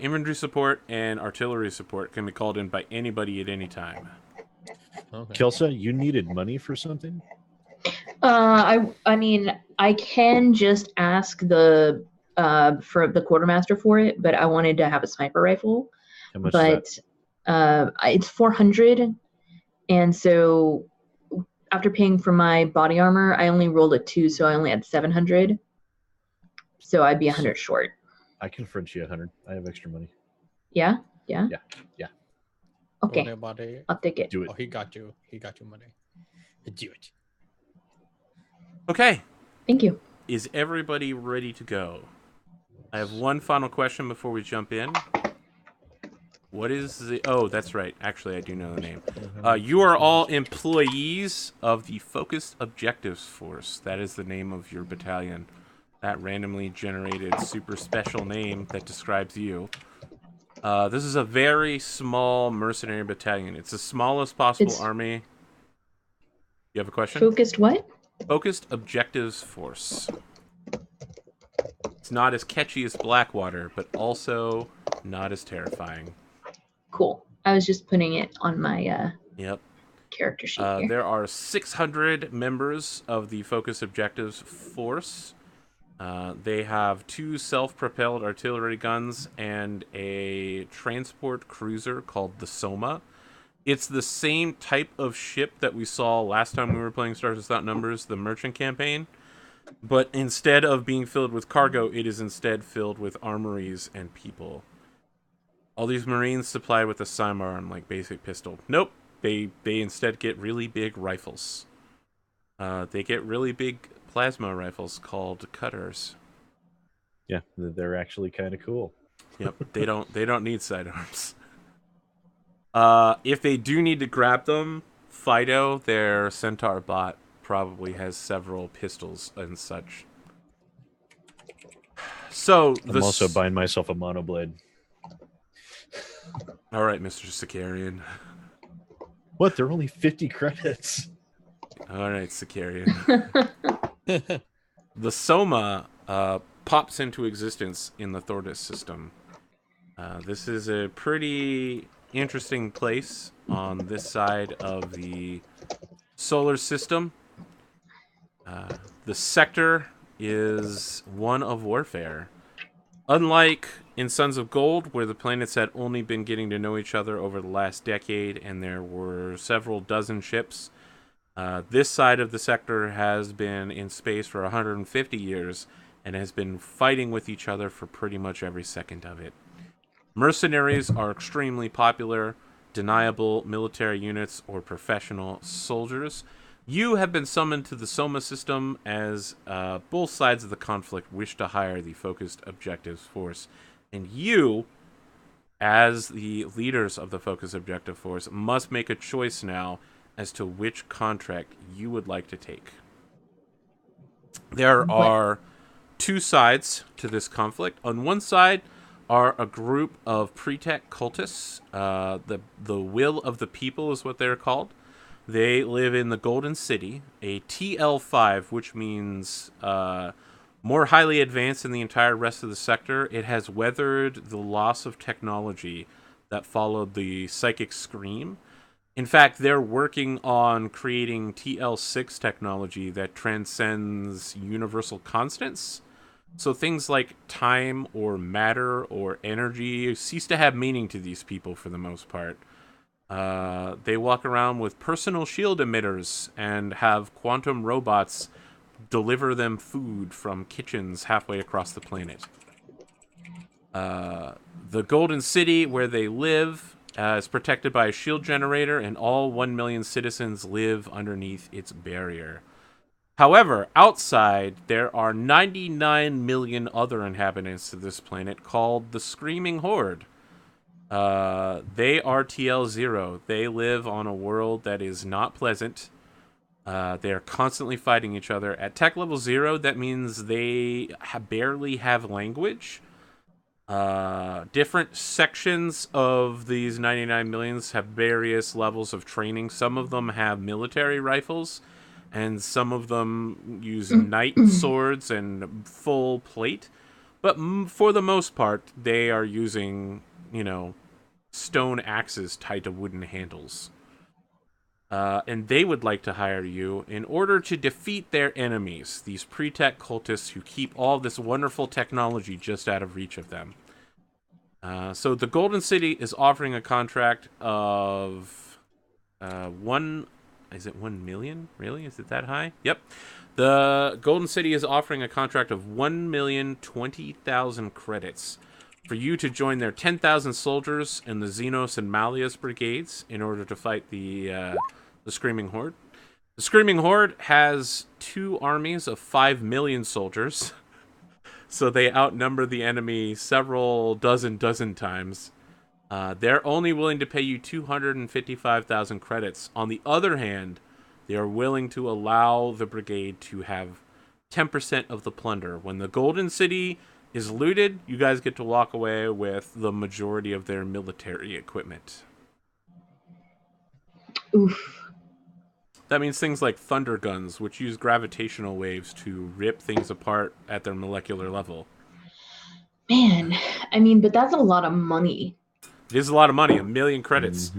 infantry support and artillery support can be called in by anybody at any time. Okay. Kelsa, you needed money for something? I mean, I can just ask the for the quartermaster for it, but I wanted to have a sniper rifle. How much is But it's 400, and so after paying for my body armor, I only rolled a 2, so I only had 700. So I'd be 100 short. I can French you 100. I have extra money. Yeah? Yeah. Okay, Body. I'll take it. Do it. Oh, he got you. He got you money. Do it. Okay. Thank you. Is everybody ready to go? I have one final question before we jump in. What is the... Oh, that's right. Actually, I do know the name. You are all employees of the Focused Objectives Force. That is the name of your battalion. That randomly generated super special name that describes you. This is a very small mercenary battalion. It's the smallest possible army You have a question? Focused what? Focused Objectives Force. It's not as catchy as Blackwater, but also not as terrifying. Cool. I was just putting it on my Yep. character sheet here. There are 600 members of the Focus Objectives Force. They have 2 self-propelled artillery guns and a transport cruiser called the Soma. It's the same type of ship that we saw last time we were playing Stars Without Numbers, the Merchant campaign. But instead of being filled with cargo, it is instead filled with armories and people. All these Marines supplied with a sidearm, like basic pistol. Nope. They instead get really big rifles. They get really big plasma rifles called cutters. Yeah, they're actually kind of cool. Yep. They don't need sidearms. If they do need to grab them, Fido, their Centaur bot, probably has several pistols and such. So I'm also buying myself a monoblade. All right, Mr. Sicarian. What? They're only 50 credits. All right, Sicarian. The Soma pops into existence in the Thordis system. This is a pretty interesting place on this side of the solar system. The sector is one of warfare. Unlike in Sons of Gold, where the planets had only been getting to know each other over the last decade and there were several dozen ships, this side of the sector has been in space for 150 years and has been fighting with each other for pretty much every second of it. Mercenaries are extremely popular, deniable military units or professional soldiers. You have been summoned to the Soma system as both sides of the conflict wish to hire the Focused Objectives Force. And you, as the leaders of the Focused Objective Force, must make a choice now as to which contract you would like to take. There are 2 sides to this conflict. On one side are a group of pre-tech cultists. The Will of the People is what they're called. They live in the Golden City, a TL5, which means more highly advanced than the entire rest of the sector. It has weathered the loss of technology that followed the Psychic Scream. In fact, they're working on creating TL6 technology that transcends universal constants. So things like time or matter or energy cease to have meaning to these people for the most part. They walk around with personal shield emitters and have quantum robots deliver them food from kitchens halfway across the planet. The Golden City, where they live, is protected by a shield generator, and all 1 million citizens live underneath its barrier. However, outside, there are 99 million other inhabitants of this planet called the Screaming Horde. They are TL0. They live on a world that is not pleasant. They are constantly fighting each other. At tech level 0, that means they barely have language. Different sections of these 99 millions have various levels of training. Some of them have military rifles, and some of them use knight swords and full plate. But for the most part, they are using, stone axes tied to wooden handles. And they would like to hire you in order to defeat their enemies, these pre-tech cultists who keep all this wonderful technology just out of reach of them. So the Golden City is offering a contract of is it 1 million? Really? Is it that high? Yep. The Golden City is offering a contract of 1,020,000 credits for you to join their 10,000 soldiers in the Xenos and Malleus brigades in order to fight the Screaming Horde. The Screaming Horde has 2 armies of 5 million soldiers, so they outnumber the enemy several dozen times. They're only willing to pay you 255,000 credits. On the other hand, they are willing to allow the brigade to have 10% of the plunder. When the Golden City is looted, you guys get to walk away with the majority of their military equipment. Oof. That means things like thunder guns, which use gravitational waves to rip things apart at their molecular level. Man, I mean, but that's a lot of money. It is a lot of money, 1 million credits.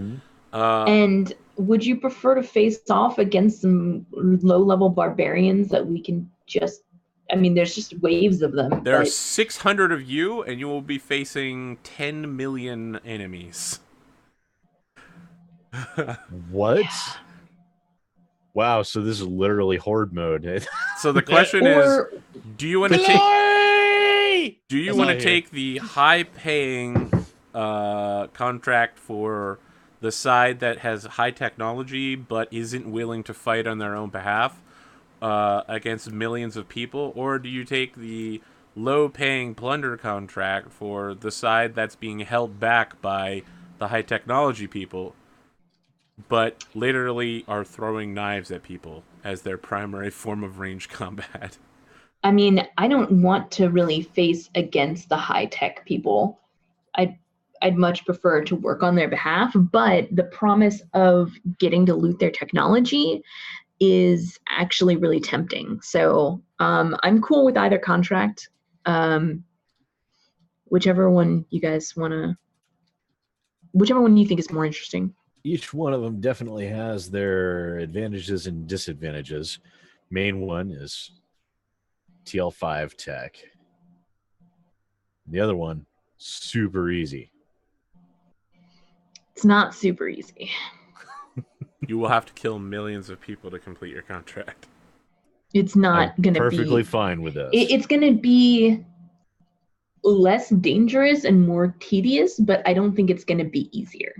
And would you prefer to face off against some low-level barbarians that we can just... I mean, there's just waves of them. There are 600 of you, and you will be facing 10 million enemies. What? Wow, so this is literally horde mode. So the question is, do you want to take the high-paying contract for the side that has high technology but isn't willing to fight on their own behalf against millions of people, or do you take the low-paying plunder contract for the side that's being held back by the high technology people, but literally are throwing knives at people as their primary form of range combat? I mean, I don't want to really face against the high-tech people. I'd much prefer to work on their behalf, but the promise of getting to loot their technology is actually really tempting. So I'm cool with either contract. Whichever one you guys want to... Whichever one you think is more interesting. Each one of them definitely has their advantages and disadvantages. Main one is TL5 tech. The other one, super easy. It's not super easy. You will have to kill millions of people to complete your contract. It's not going to be... perfectly fine with this. It's going to be less dangerous and more tedious, but I don't think it's going to be easier.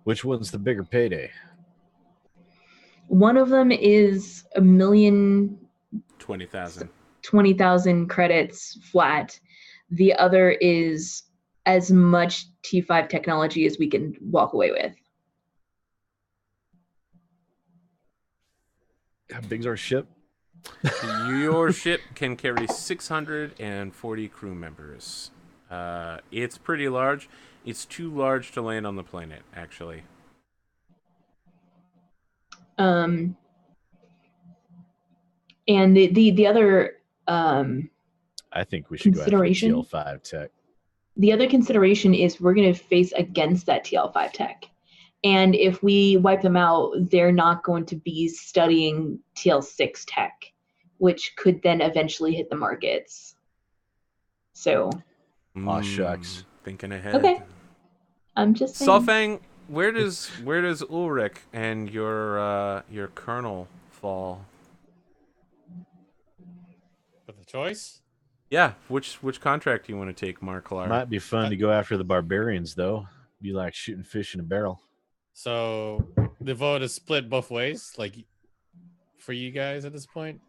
Which one's the bigger payday? One of them is 20,000. 20,000 credits flat. The other is as much T5 technology as we can walk away with. How big's our ship? Your ship can carry 640 crew members. It's pretty large. It's too large to land on the planet, actually. And the other I think we should go after TL5 tech. The other consideration is we're going to face against that TL5 tech. And if we wipe them out, they're not going to be studying TL6 tech, which could then eventually hit the markets. So. Aw, shucks. Thinking ahead. Okay. I'm just saying. Solfang, where does Ulrich and your colonel fall? For the choice? Yeah, which contract do you want to take, Marklar? Might be fun to go after the barbarians, though. Be like shooting fish in a barrel. So the vote is split both ways, like for you guys at this point?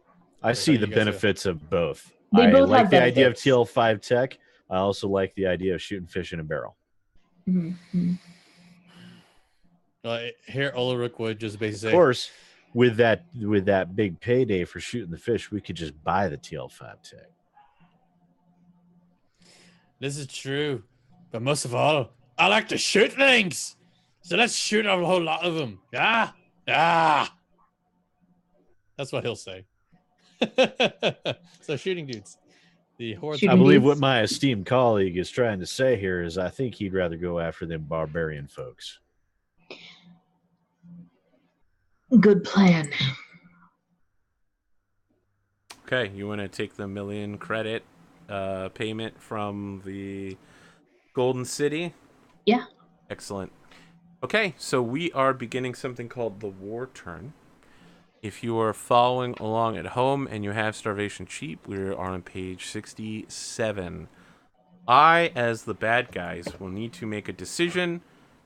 I see the benefits of both. They both like have the idea of benefits. TL5 tech. I also like the idea of shooting fish in a barrel. Mm-hmm. Here, Ulrich would just basically Of course, with that big payday for shooting the fish, we could just buy the TL5 tech. This is true, but most of all, I like to shoot things. So let's shoot a whole lot of them. Ah. That's what he'll say. So shooting dudes. The hordes. I believe what my esteemed colleague is trying to say here is I think he'd rather go after them barbarian folks. Good plan. Okay, you want to take the 1 million credit payment from the Golden City? Yeah. Excellent. Okay, so we are beginning something called the War Turn. If you are following along at home and you have Starvation Cheap, we are on page 67. I, as the bad guys, will need to make a decision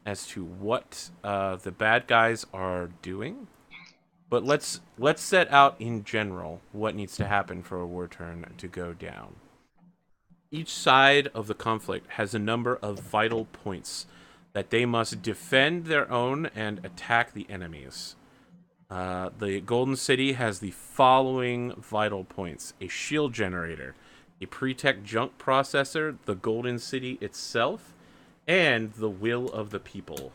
as to what the bad guys are doing. But let's set out in general what needs to happen for a war turn to go down. Each side of the conflict has a number of vital points that they must defend their own and attack the enemies. The Golden City has the following vital points: a shield generator, a pre-tech junk processor, the Golden City itself, and the will of the people.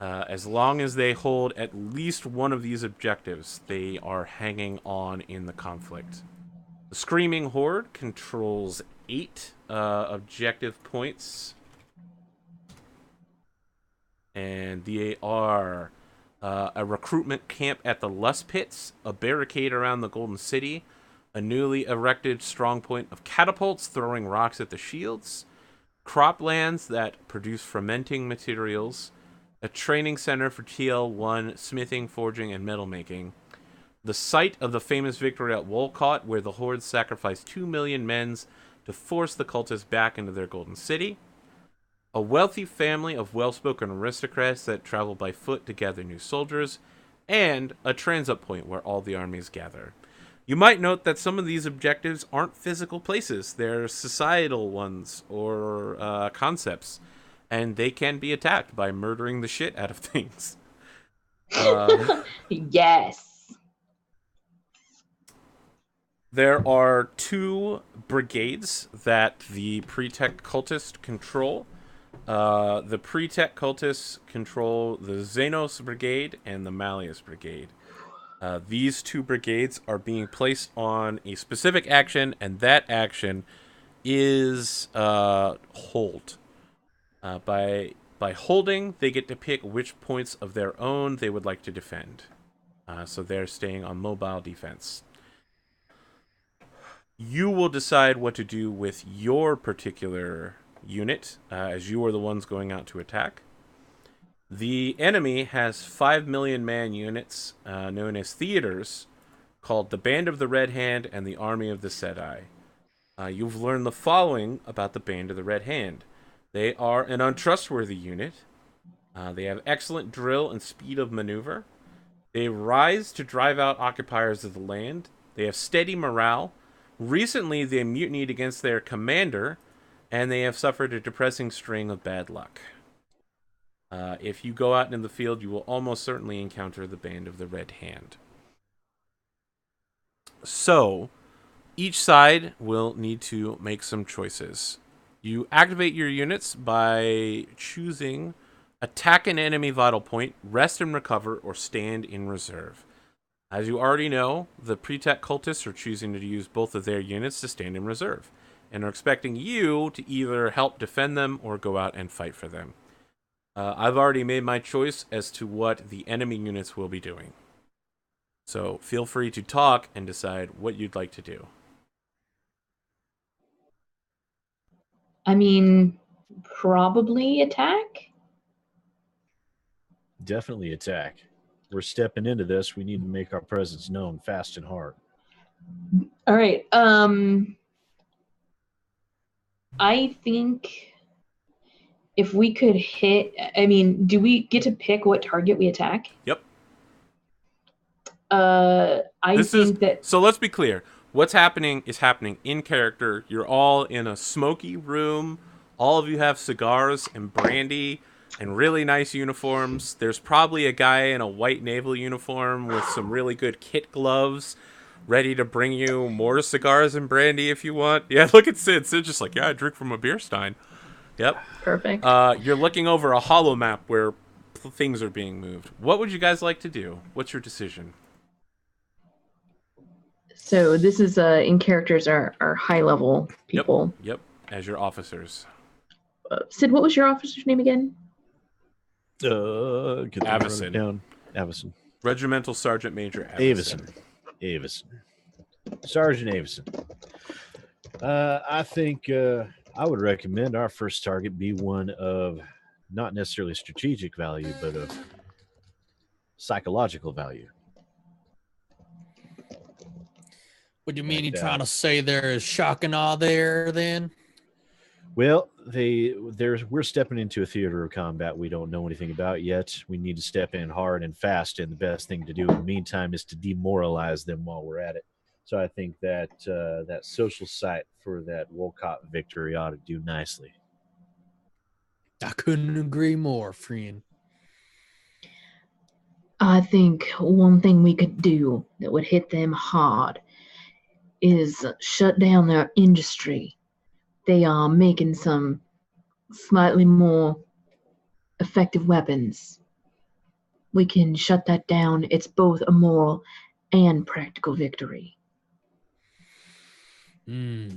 As long as they hold at least one of these objectives, they are hanging on in the conflict. The Screaming Horde controls 8 objective points. And they are a recruitment camp at the Lust Pits, a barricade around the Golden City, a newly erected strongpoint of catapults throwing rocks at the shields, croplands that produce fermenting materials, a training center for TL1 smithing, forging, and metal making, the site of the famous victory at Wolcott, where the Horde sacrificed 2 million men to force the cultists back into their Golden City, a wealthy family of well-spoken aristocrats that travel by foot to gather new soldiers, and a transit point where all the armies gather. You might note that some of these objectives aren't physical places. They're societal ones or concepts, and they can be attacked by murdering the shit out of things. Yes. There are 2 brigades that the pre-tech cultists control. The pre-tech cultists control the Xenos Brigade and the Malleus Brigade. These 2 brigades are being placed on a specific action, and that action is hold. By holding, they get to pick which points of their own they would like to defend. So they're staying on mobile defense. You will decide what to do with your particular unit, as you are the ones going out to attack. The enemy has 5 million man units known as theaters, called the Band of the Red Hand and the Army of the Sedai. You've learned the following about the Band of the Red Hand. They are an untrustworthy unit. They have excellent drill and speed of maneuver. They rise to drive out occupiers of the land. They have steady morale. Recently, they mutinied against their commander, and they have suffered a depressing string of bad luck. If you go out in the field, you will almost certainly encounter the Band of the Red Hand. So, each side will need to make some choices. You activate your units by choosing attack an enemy vital point, rest and recover, or stand in reserve. As you already know, the pre-tech cultists are choosing to use both of their units to stand in reserve, and are expecting you to either help defend them or go out and fight for them. I've already made my choice as to what the enemy units will be doing. So feel free to talk and decide what you'd like to do. I mean, probably attack. Definitely attack. We're stepping into this. We need to make our presence known fast and hard. All right. I think if we could hit, I mean, do we get to pick what target we attack? Yep. I think that. So let's be clear. What's happening is happening in character. You're all in a smoky room. All of you have cigars and brandy and really nice uniforms. There's probably a guy in a white naval uniform with some really good kit gloves ready to bring you more cigars and brandy if you want. Yeah, look at Sid. Sid's just like, yeah, I drink from a beer stein. Yep. Perfect. You're looking over a holo map where things are being moved. What would you guys like to do? What's your decision? So this is in characters are high level people. Yep. As your officers. Sid, what was your officer's name again? Avison. Regimental Sergeant Major Avison. Sergeant Avison. I think I would recommend our first target be one of not necessarily strategic value, but of psychological value. What do you mean? You trying to say there is shock and awe there then? Well, we're stepping into a theater of combat we don't know anything about yet. We need to step in hard and fast, and the best thing to do in the meantime is to demoralize them while we're at it. So I think that that social site for that Wolcott victory ought to do nicely. I couldn't agree more, friend. I think one thing we could do that would hit them hard is shut down their industry. They are making some slightly more effective weapons. we can shut that down. It's both a moral and practical victory. So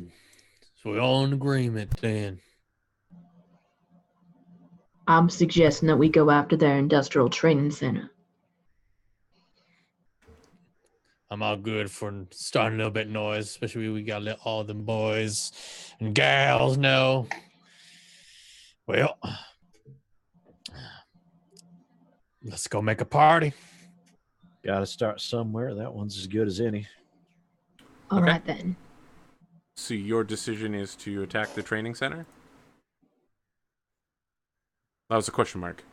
we're all in agreement then. I'm suggesting that we go after their industrial training center. I'm all good for starting a little bit of noise, especially we gotta let all them boys and gals know. Well, let's go make a party. Got to start somewhere. That one's as good as any. All Okay. right then. So your decision is to attack the training center? That was a question mark.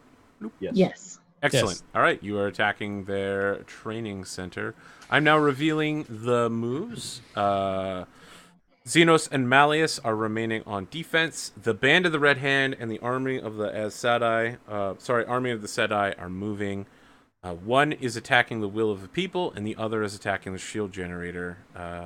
Yes. Yes. Excellent. Yes. All right, you are attacking their training center. I'm now revealing the moves. Xenos and Malleus are remaining on defense. The Band of the Red Hand and the Army of the Army of the Sedai are moving. One is attacking the Will of the People, and the other is attacking the Shield Generator.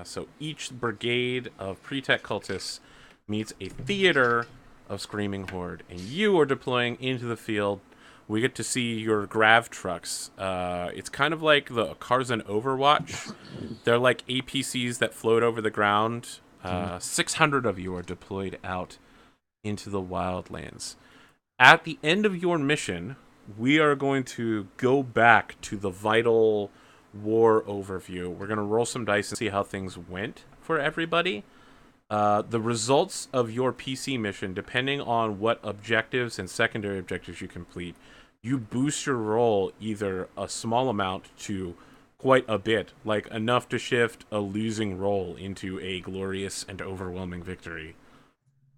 So each brigade of pre-tech cultists meets a theater of Screaming Horde, and you are deploying into the field. We get to see your grav trucks. It's kind of like the cars in Overwatch. They're like APCs that float over the ground. 600 of you are deployed out into the wildlands. At the end of your mission, we are going to go back to the vital war overview. We're going to roll some dice and see how things went for everybody. The results of your PC mission, depending on what objectives and secondary objectives you complete, you boost your roll either a small amount to quite a bit, like enough to shift a losing roll into a glorious and overwhelming victory.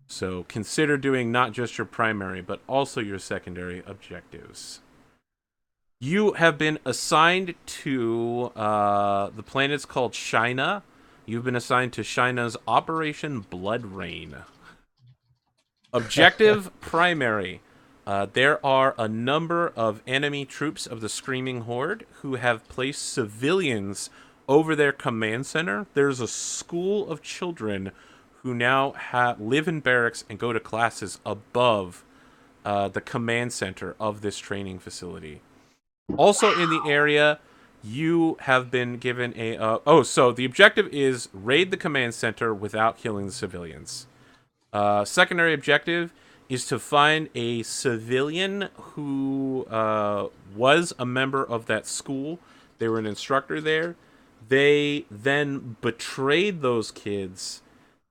So consider doing not just your primary, but also your secondary objectives. You have been assigned to the planet's called Shina. You've been assigned to Shina's Operation Blood Rain. Objective primary. There are a number of enemy troops of the Screaming Horde who have placed civilians over their command center. There's a school of children who now live in barracks and go to classes above the command center of this training facility. Also in the area, you have been given so the objective is raid the command center without killing the civilians. Secondary objective is to find a civilian who was a member of that school. They were an instructor there. They then betrayed those kids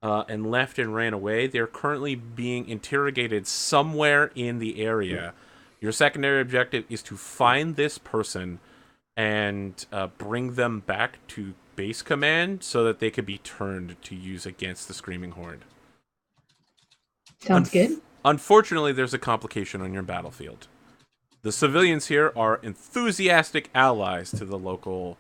and left and ran away. They're currently being interrogated somewhere in the area. Your secondary objective is to find this person and bring them back to base command so that they could be turned to use against the Screaming Horde. Sounds good. Unfortunately, there's a complication on your battlefield. The civilians here are enthusiastic allies to the local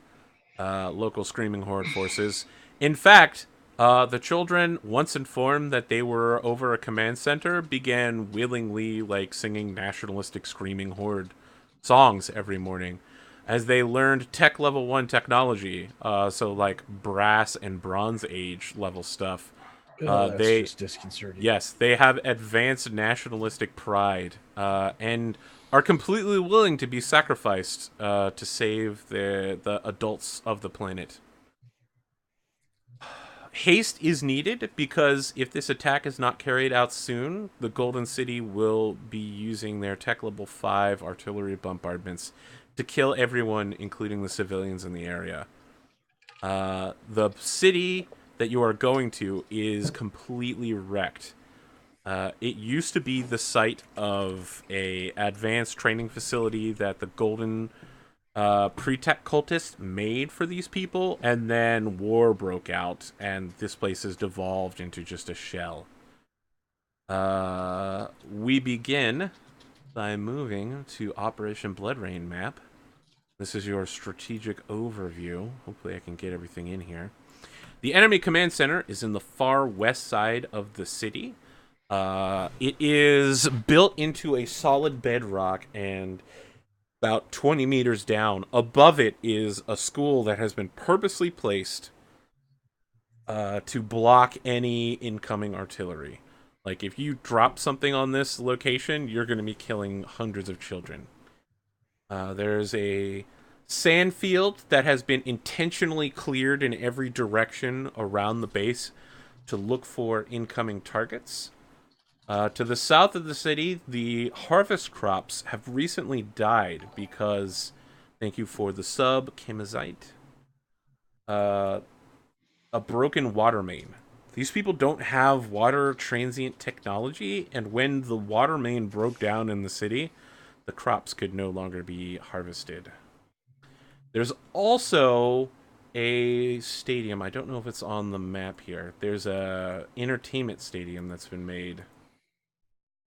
Screaming Horde forces. In fact, the children, once informed that they were over a command center, began willingly singing nationalistic Screaming Horde songs every morning as they learned tech level 1 technology, so like brass and Bronze Age level stuff. That's just disconcerting. Yes, they have advanced nationalistic pride and are completely willing to be sacrificed to save the adults of the planet. Haste is needed because if this attack is not carried out soon, the Golden City will be using their Tech Level 5 artillery bombardments to kill everyone, including the civilians in the area. The city that you are going to is completely wrecked. It used to be the site of a advanced training facility that the Golden pre-tech cultists made for these people, and then war broke out, and this place has devolved into just a shell. We begin by moving to Operation Blood Rain map. This is your strategic overview. Hopefully I can get everything in here. The enemy command center is in the far west side of the city. It is built into a solid bedrock, and about 20 meters down, above it is a school that has been purposely placed to block any incoming artillery. Like, if you drop something on this location, you're going to be killing hundreds of children. There's a sand field that has been intentionally cleared in every direction around the base to look for incoming targets. To the south of the city, the harvest crops have recently died because, thank you for the sub, Kimazite, a broken water main. These people don't have water transient technology, and when the water main broke down in the city, the crops could no longer be harvested. There's also a stadium. I don't know if it's on the map here. There's a entertainment stadium that's been made.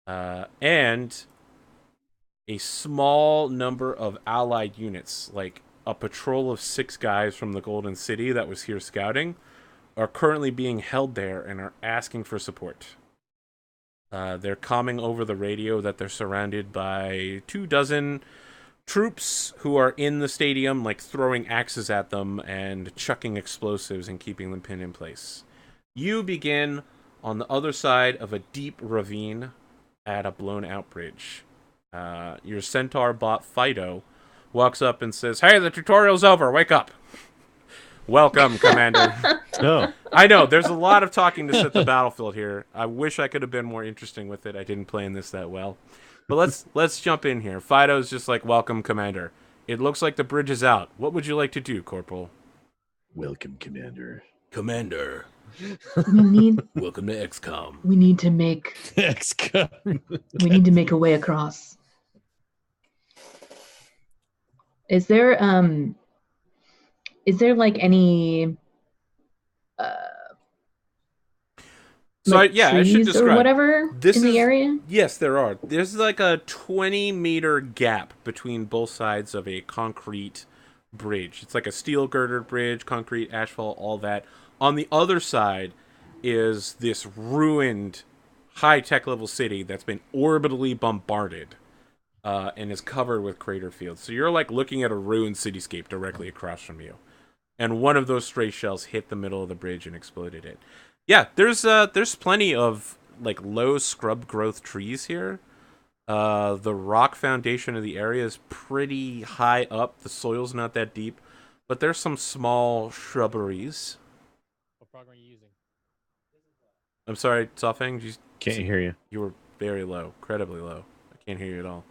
And a small number of allied units, like a patrol of 6 guys from the Golden City that was here scouting, are currently being held there and are asking for support. They're calming over the radio that they're surrounded by 24 troops who are in the stadium, like throwing axes at them and chucking explosives and keeping them pinned in place. You begin on the other side of a deep ravine at a blown out bridge. Your centaur bot Fido walks up and says, "Hey, the tutorial's over. Wake up." Welcome, Commander. Oh, I know, there's a lot of talking to set the battlefield here. I wish I could have been more interesting with it. I didn't plan this that well. But let's jump in here. Fido's just like, "Welcome, Commander. It looks like the bridge is out. What would you like to do, Corporal?" welcome, Commander. "Commander, We need welcome to XCOM." we need to make we need to make a way across. Is there like any So like I should trees describe. or whatever This in the is- area? Yes, there are. There's like a 20-meter gap between both sides of a concrete bridge. It's like a steel girdered bridge, concrete, asphalt, all that. On the other side is this ruined high-tech level city that's been orbitally bombarded and is covered with crater fields. So you're like looking at a ruined cityscape directly across from you. And one of those stray shells hit the middle of the bridge and exploded it. Yeah, there's plenty of like low scrub growth trees here. The rock foundation of the area is pretty high up. The soil's not that deep, but there's some small shrubberies. What program are you using? I'm sorry, Sofang, Can't hear you. you were very low, incredibly low. I can't hear you at all.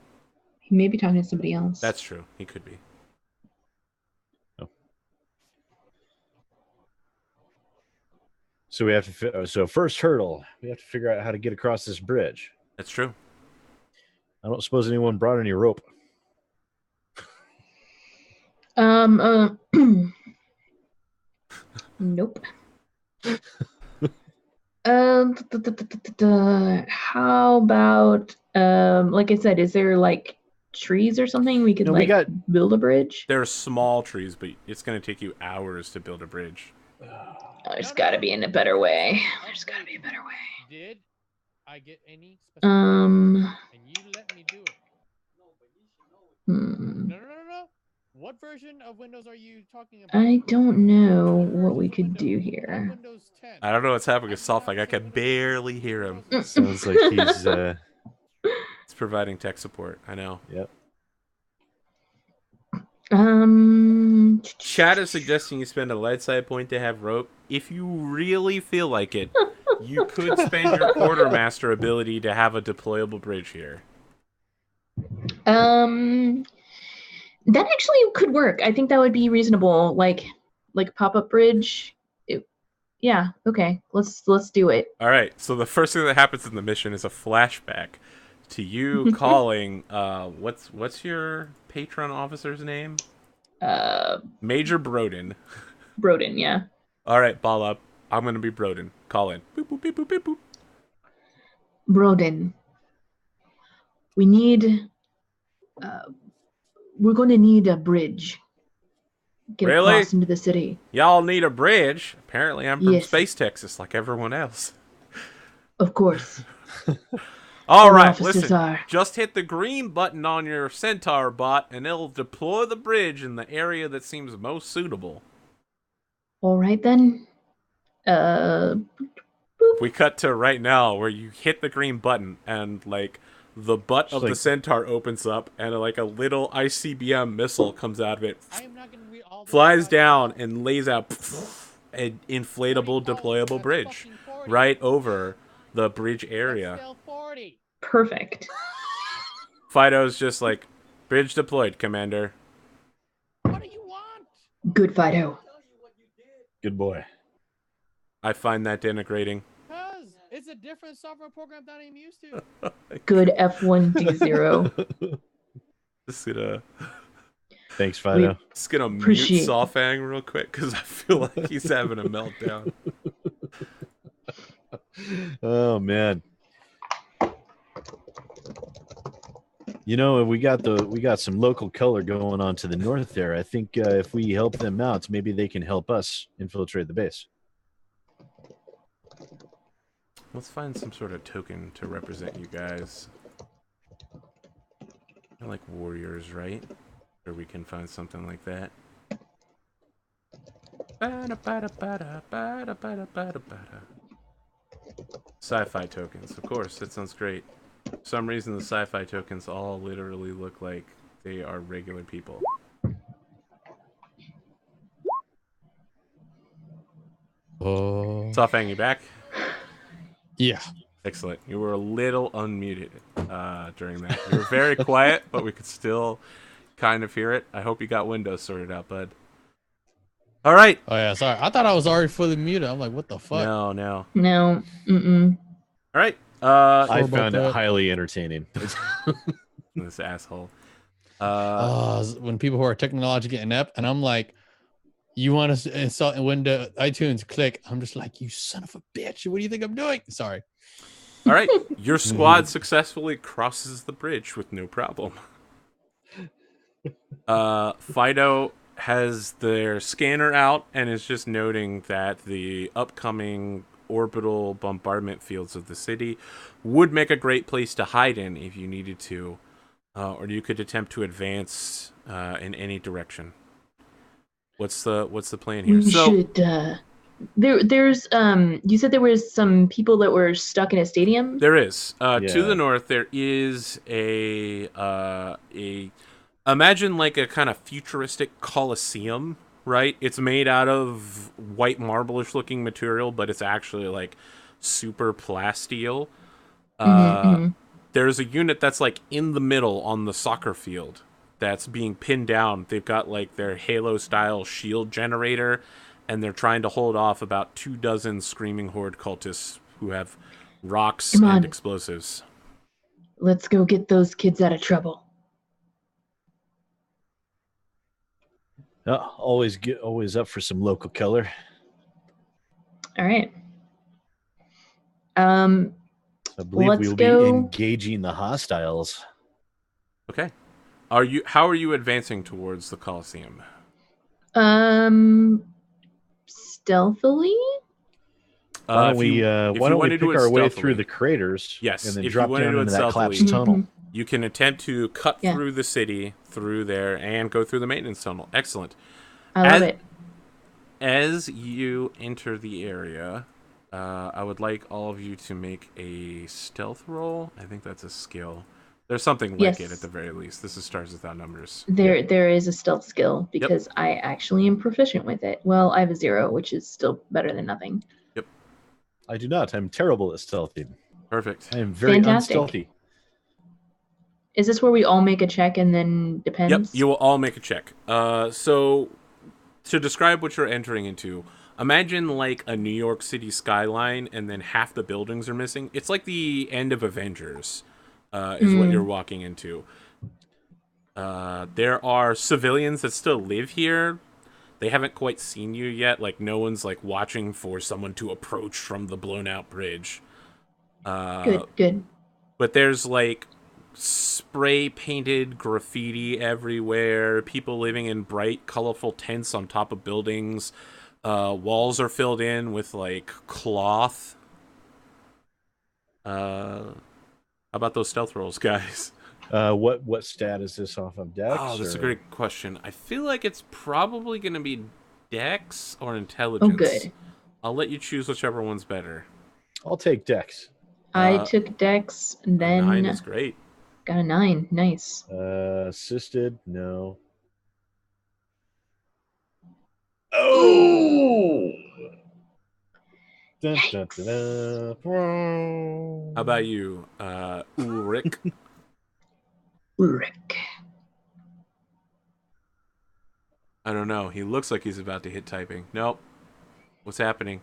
He may be talking to somebody else. That's true. He could be. So we have to. So first hurdle, we have to figure out how to get across this bridge. That's true. I don't suppose anyone brought any rope. Nope. How about like I said, is there like trees or something we could No, we like got- build a bridge? There are small trees, but it's going to take you hours to build a bridge. There's got to be a better way. There's got to be a better way. Did I get any Um, and you let me do it? hmm. No. What version of Windows are you talking about? I don't know what we Version of could do Windows? here. Windows 10. I don't know what's happening with Sofang. I can barely hear him. Sounds like he's. It's providing tech support. I know. Yep. Chat is suggesting you spend a light side point to have rope. If you really feel like it, you could spend your quartermaster ability to have a deployable bridge here. That actually could work. I think that would be reasonable. Like pop-up bridge. Yeah. Okay. Let's do it. All right. So the first thing that happens in the mission is a flashback to you calling. What's your patron officer's name? Major Broden. Broden. Yeah. All right, ball up. I'm gonna be Broden. Call in. Boop, boop, beep, boop, beep, boop. Broden. We need. We're going to need a bridge. Get Really? across into the city. Y'all need a bridge. Apparently, I'm from Yes. Space Texas, like everyone else. Of course. All Our right, officers listen. are. Just hit the green button on your Centaur bot, and it'll deploy the bridge in the area that seems most suitable. All right then. We cut to right now where you hit the green button, and like the butt Just of like- the centaur opens up, and like a little ICBM missile comes out of it, I am not gonna read all this flies about- down, and lays out an inflatable, deployable bridge right over the bridge That's area. still 40. Perfect. Fido's just like, bridge deployed, Commander. What do you want? Good Fido. Good boy. I find that denigrating. Cause it's a different software program that I'm used to. Good F1D0. Just Thanks, We Fido. gonna mute appreciate- Sawfang real quick because I feel like he's having a meltdown. Oh man. You know, we got some local color going on to the north there. I think if we help them out, maybe they can help us infiltrate the base. Let's find some sort of token to represent you guys. They're like warriors, right? Or we can find something like that. Sci-fi tokens, of course. That sounds great. For some reason, the sci-fi tokens all literally look like they are regular people. Oh. Sawfang, you back? Yeah. Excellent. You were a little unmuted during that. You were very quiet, but we could still kind of hear it. I hope you got Windows sorted out, bud. All right. Oh yeah. Sorry. I thought I was already fully muted. I'm like, what the fuck? No. No. Mm-mm. All right. I about found it that. highly entertaining. This asshole. When people who are technologically inept, and I'm like, you want to install in Windows iTunes? Click. I'm just like, you son of a bitch. What do you think I'm doing? Sorry. All right. Your squad successfully crosses the bridge with no problem. Fido has their scanner out and is just noting that the upcoming orbital bombardment fields of the city would make a great place to hide in if you needed to, or you could attempt to advance in any direction. What's the plan here? We should. There's You said there was some people that were stuck in a stadium. There is. To Yeah. the north, there is a imagine like a kind of futuristic coliseum, right? It's made out of white marble-ish looking material, but it's actually like super plasteel. There's a unit that's like in the middle on the soccer field that's being pinned down. They've got like their Halo-style shield generator, and they're trying to hold off about 24 screaming horde cultists who have rocks Come and on. explosives. Let's go get those kids out of trouble. Always up for some local color. All right. I believe Let's we will go- be engaging the hostiles. Okay. How are you advancing towards the Coliseum? Stealthily. Why don't If we, you- if why you don't we wanna do pick it our way stealthily, through the craters Yes, and then if you drop wanna down do it into that collapsed stealthily. tunnel? You can attempt to cut Yeah. through the city, through there, and go through the maintenance tunnel. Excellent. I love As- it. As you enter the area, I would like all of you to make a stealth roll. I think that's a skill. There's something like Yes. it at the very least. This is Stars Without Numbers. There is a stealth skill because I actually am proficient with it. Well, I have a 0, which is still better than nothing. I do not. I'm terrible at stealthing. Perfect. I am very Fantastic. unstealthy. Is this where we all make a check and then Yep, depends? you will all make a check. So, to describe what you're entering into, imagine like a New York City skyline and then half the buildings are missing. It's like the end of Avengers, is what you're walking into. There are civilians that still live here. They haven't quite seen you yet. Like, no one's like watching for someone to approach from the blown out bridge. Good. But there's like spray painted graffiti everywhere, people living in bright, colorful tents on top of buildings. Walls are filled in with like cloth. How about those stealth rolls, guys? What stat is this off of Dex? Oh, that's a or- great question. I feel like it's probably going to be Dex or Intelligence. Oh, good. I'll let you choose whichever one's better. I'll take Dex. I took Dex, and 9 then is great. Got a 9. Nice. Assisted, no. Oh! Dun, dun, dun, dun. How about you, Ulrich? Ulrich. I don't know. He looks like he's about to hit typing. Nope. What's happening?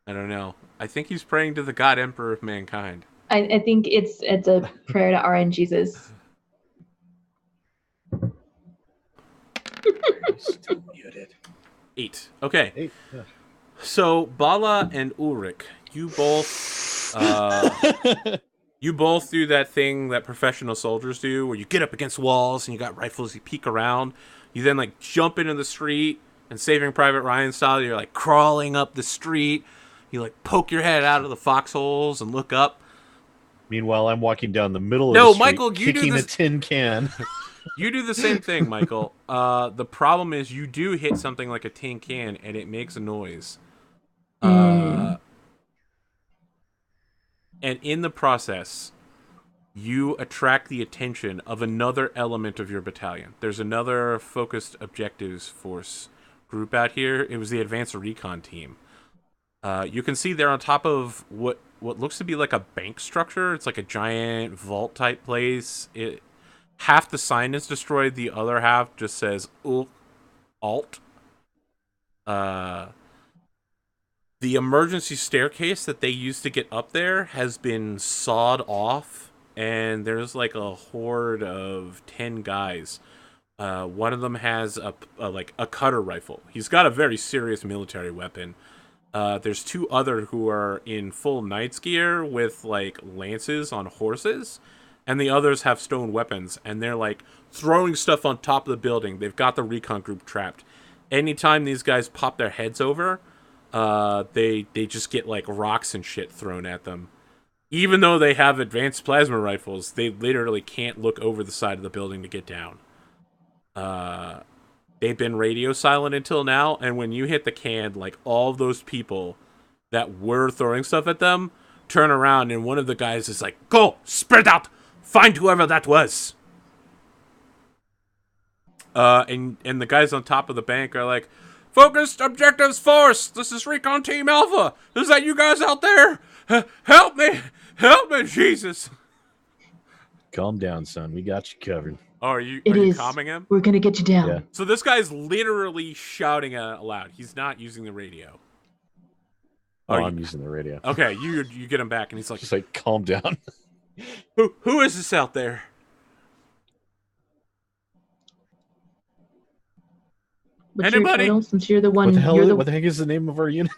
I don't know. I think he's praying to the God Emperor of mankind. I think it's a prayer to RN Jesus. Still muted. 8. Okay. 8. Yeah. So Bala and Ulrich, you both do that thing that professional soldiers do, where you get up against walls and you got rifles, you peek around, you then like jump into the street, and Saving Private Ryan style, you're like crawling up the street, you like poke your head out of the foxholes and look up. Meanwhile, I'm walking down the middle of the street, Michael, you kicking do a this. tin can. You do the same thing, Michael. The problem is you do hit something like a tin can and it makes a noise. And in the process, you attract the attention of another element of your battalion. There's another focused objectives force group out here. It was the advanced recon team. You can see they're on top of what looks to be like a bank structure. It's like a giant vault type place. Half the sign is destroyed. The other half just says alt. The emergency staircase that they used to get up there has been sawed off, and there's like a horde of 10 guys. One of them has a cutter rifle. He's got a very serious military weapon. There's 2 other who are in full knight's gear with like lances on horses, and the others have stone weapons, and they're like throwing stuff on top of the building. They've got the recon group trapped. Anytime these guys pop their heads over, they just get like rocks and shit thrown at them. Even though they have advanced plasma rifles, they literally can't look over the side of the building to get down. They've been radio silent until now, and when you hit the can, like all of those people that were throwing stuff at them turn around, and one of the guys is like, "Go, spread out, find whoever that was." And the guys on top of the bank are like, "Focused objectives force, this is Recon Team Alpha. Is that you guys out there? Help me, Jesus." Calm down, son. We got you covered. Oh, are you is. calming him? We're gonna get you down. Yeah. So this guy's literally shouting aloud. He's not using the radio. Oh, I'm using the radio. Okay, you get him back, and he's like, Just like, calm down. Who is this out there? What's Anybody? your title, since you're the one. What the hell? You're What the heck is the name of our unit?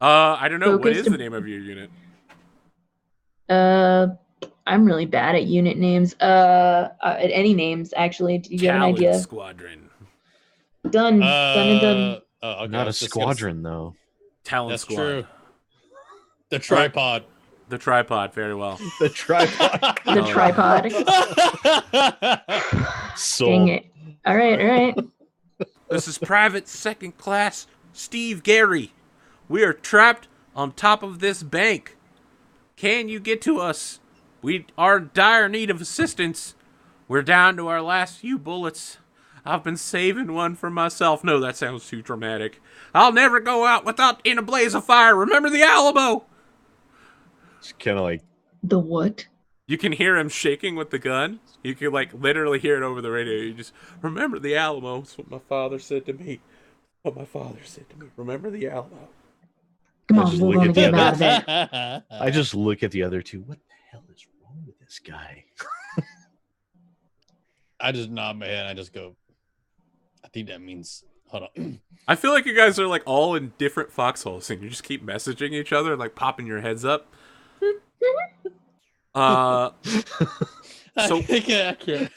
I don't know. What Focused is the name of your unit? I'm really bad at unit names. At any names, actually. Do you have an idea? Squadron. Done. Done and done. Okay, Not a squadron, though. Talent That's Squad. true. The tripod. The tripod, very well. The tripod. The tripod. Soul. Dang it. All right. This is Private Second Class Steve Gary. We are trapped on top of this bank. Can you get to us? We are in dire need of assistance. We're down to our last few bullets. I've been saving one for myself. No, that sounds too dramatic. I'll never go out without in a blaze of fire. Remember the Alamo? It's kind of like, The what? You can hear him shaking with the gun. You can like literally hear it over the radio. You just remember the Alamo. That's what my father said to me. Remember the Alamo. Come I on, just we're look gonna at get him the out of there. I just look at the other 2. What the hell is wrong with this guy? I just nod my head. I just go. I think that means. Hold on. I feel like you guys are like all in different foxholes and you just keep messaging each other, like popping your heads up. So I can't.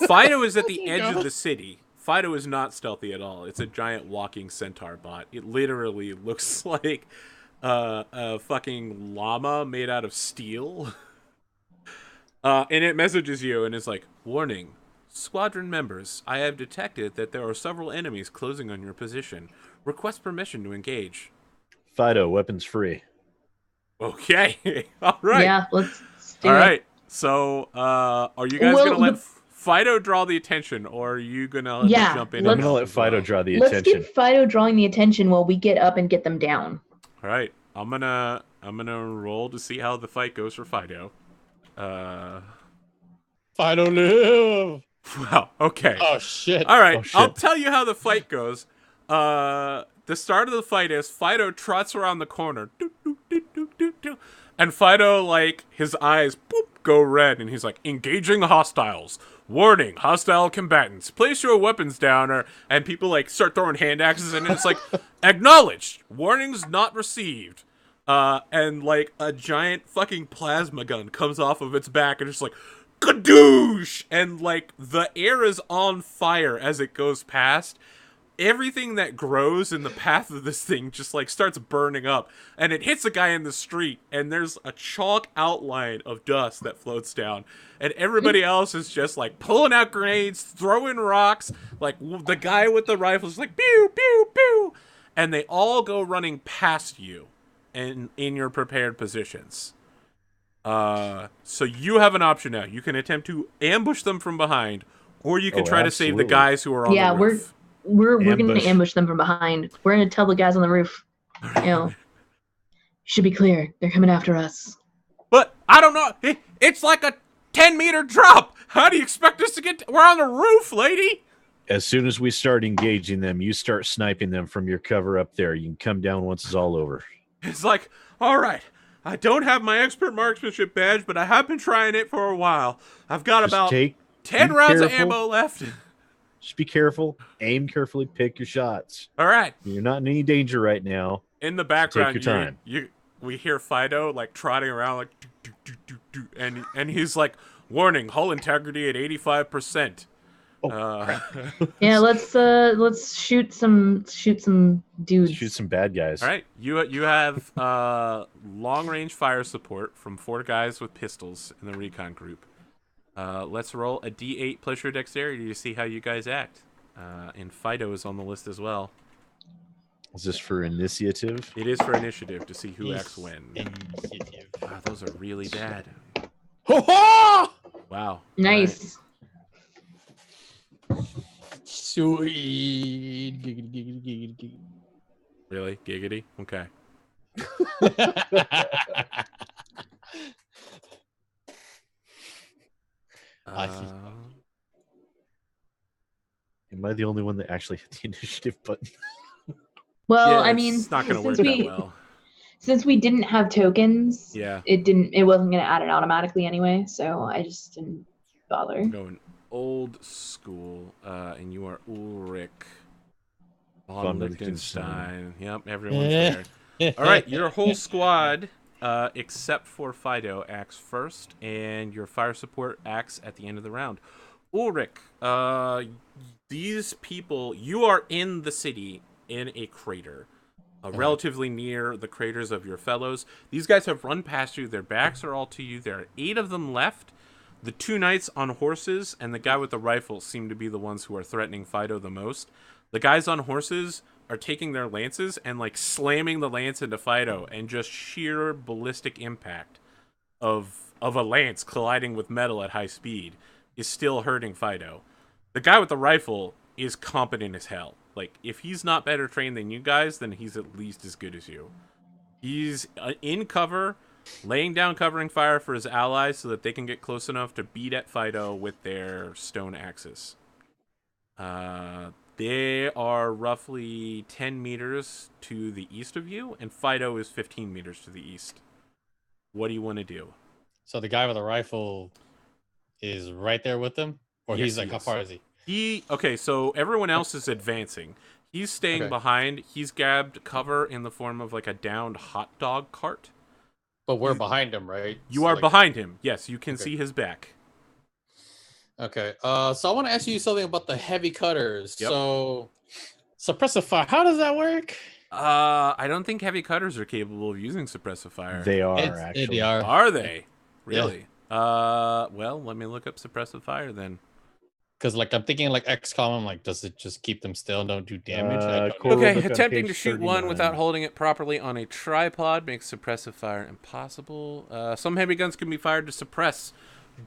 Fido is at the edge of the city. Fido is not stealthy at all. It's a giant walking centaur bot. It literally looks like a fucking llama made out of steel. And it messages you and is like, "Warning, squadron members, I have detected that there are several enemies closing on your position. Request permission to engage." Fido, weapons free. Okay. All right. Yeah, let's do All it. right. So, are you guys Well, gonna let Fido draw the attention, or are you gonna Yeah, jump in? I'm and gonna help let as Fido well? draw the Let's attention. get Fido drawing the attention while we get up and get them down. All right, I'm gonna roll to see how the fight goes for Fido. Fido live. Wow. Okay. Oh shit. All right, Oh, shit. I'll tell you how the fight goes. The start of the fight is Fido trots around the corner, doo, doo, doo, doo, doo, doo, and Fido, like, his eyes boop, go red, and he's like, engaging hostiles. Warning, hostile combatants. Place your weapons down, and people, like, start throwing hand axes, and it's like, acknowledged. Warnings not received. And, like, a giant fucking plasma gun comes off of its back, and it's like, kadoosh! And, like, the air is on fire as it goes past. Everything that grows in the path of this thing just, like, starts burning up. And it hits a guy in the street, and there's a chalk outline of dust that floats down. And everybody else is just, like, pulling out grenades, throwing rocks. Like, the guy with the rifle is like, pew, pew, pew. And they all go running past you in your prepared positions. So you have an option now. You can attempt to ambush them from behind, or you can try to save the absolutely. guys who are on the roof. We're going Ambush. to ambush them from behind. We're going to tell the guys on the roof, you know, should be clear. They're coming after us. But I don't know. It's like a 10-meter drop. How do you expect us to get? We're on the roof, lady. As soon as we start engaging them, you start sniping them from your cover up there. You can come down once it's all over. It's like, all right. I don't have my expert marksmanship badge, but I have been trying it for a while. I've got Just about 10 be rounds of careful. ammo left. Just be careful. Aim carefully. Pick your shots. All right. You're not in any danger right now. In the background, Take your time. we hear Fido, like, trotting around, like, do, do, do, do, and he's like, warning, hull integrity at 85%. Oh, Yeah, let's shoot some dudes. Shoot some bad guys. All right, you have long range fire support from 4 guys with pistols in the recon group. Let's roll a D8 plus your dexterity to see how you guys act. And Fido is on the list as well. Is this for initiative? It is for initiative to see who acts when. Initiative. Wow, those are really bad. Ho-ho! Wow. Nice. Sweet. Giggity, giggity, giggity, giggity. Really? Giggity? Okay. Am I the only one that actually hit the initiative button? Well, yeah, I mean, it's not going to work since that we well. since we didn't have tokens, Yeah. it wasn't going to add it automatically anyway, so I just didn't bother. I'm going old school, and you are Ulrich von Liechtenstein. Yep, everyone's there. All right, your whole squad, except for Fido, acts first, and your fire support acts at the end of the round. Ulrich, these people, you are in the city in a crater, relatively near the craters of your fellows. These guys have run past you. Their backs are all to you. There are 8 of them left. The 2 knights on horses and the guy with the rifle seem to be the ones who are threatening Fido the most. The guys on horses are taking their lances and, like, slamming the lance into Fido, and just sheer ballistic impact of a lance colliding with metal at high speed is still hurting Fido. The guy with the rifle is competent as hell. Like, if he's not better trained than you guys, then he's at least as good as you. He's in cover, laying down covering fire for his allies so that they can get close enough to beat at Fido with their stone axes. They are roughly 10 meters to the east of you, and Fido is 15 meters to the east. What do you want to do? So the guy with the rifle is right there with them? Or Yes, he's like, he how is. far is he? Okay, so everyone else is advancing. He's staying Okay. behind. He's grabbed cover in the form of, like, a downed hot dog cart. But we're behind him, right? You So, are like- behind him. Yes, you can Okay. see his back. Okay. So I want to ask you something about the heavy cutters. Yep. So suppressive fire, how does that work? I don't think heavy cutters are capable of using suppressive fire. They are, It's- actually. They are. Are they? Really? Well, let me look up suppressive fire then. Because like I'm thinking like XCOM, like does it just keep them still and don't do damage? I don't cool. know. We'll Okay, look on attempting page to shoot one 39. without holding it properly on a tripod makes suppressive fire impossible. Some heavy guns can be fired to suppress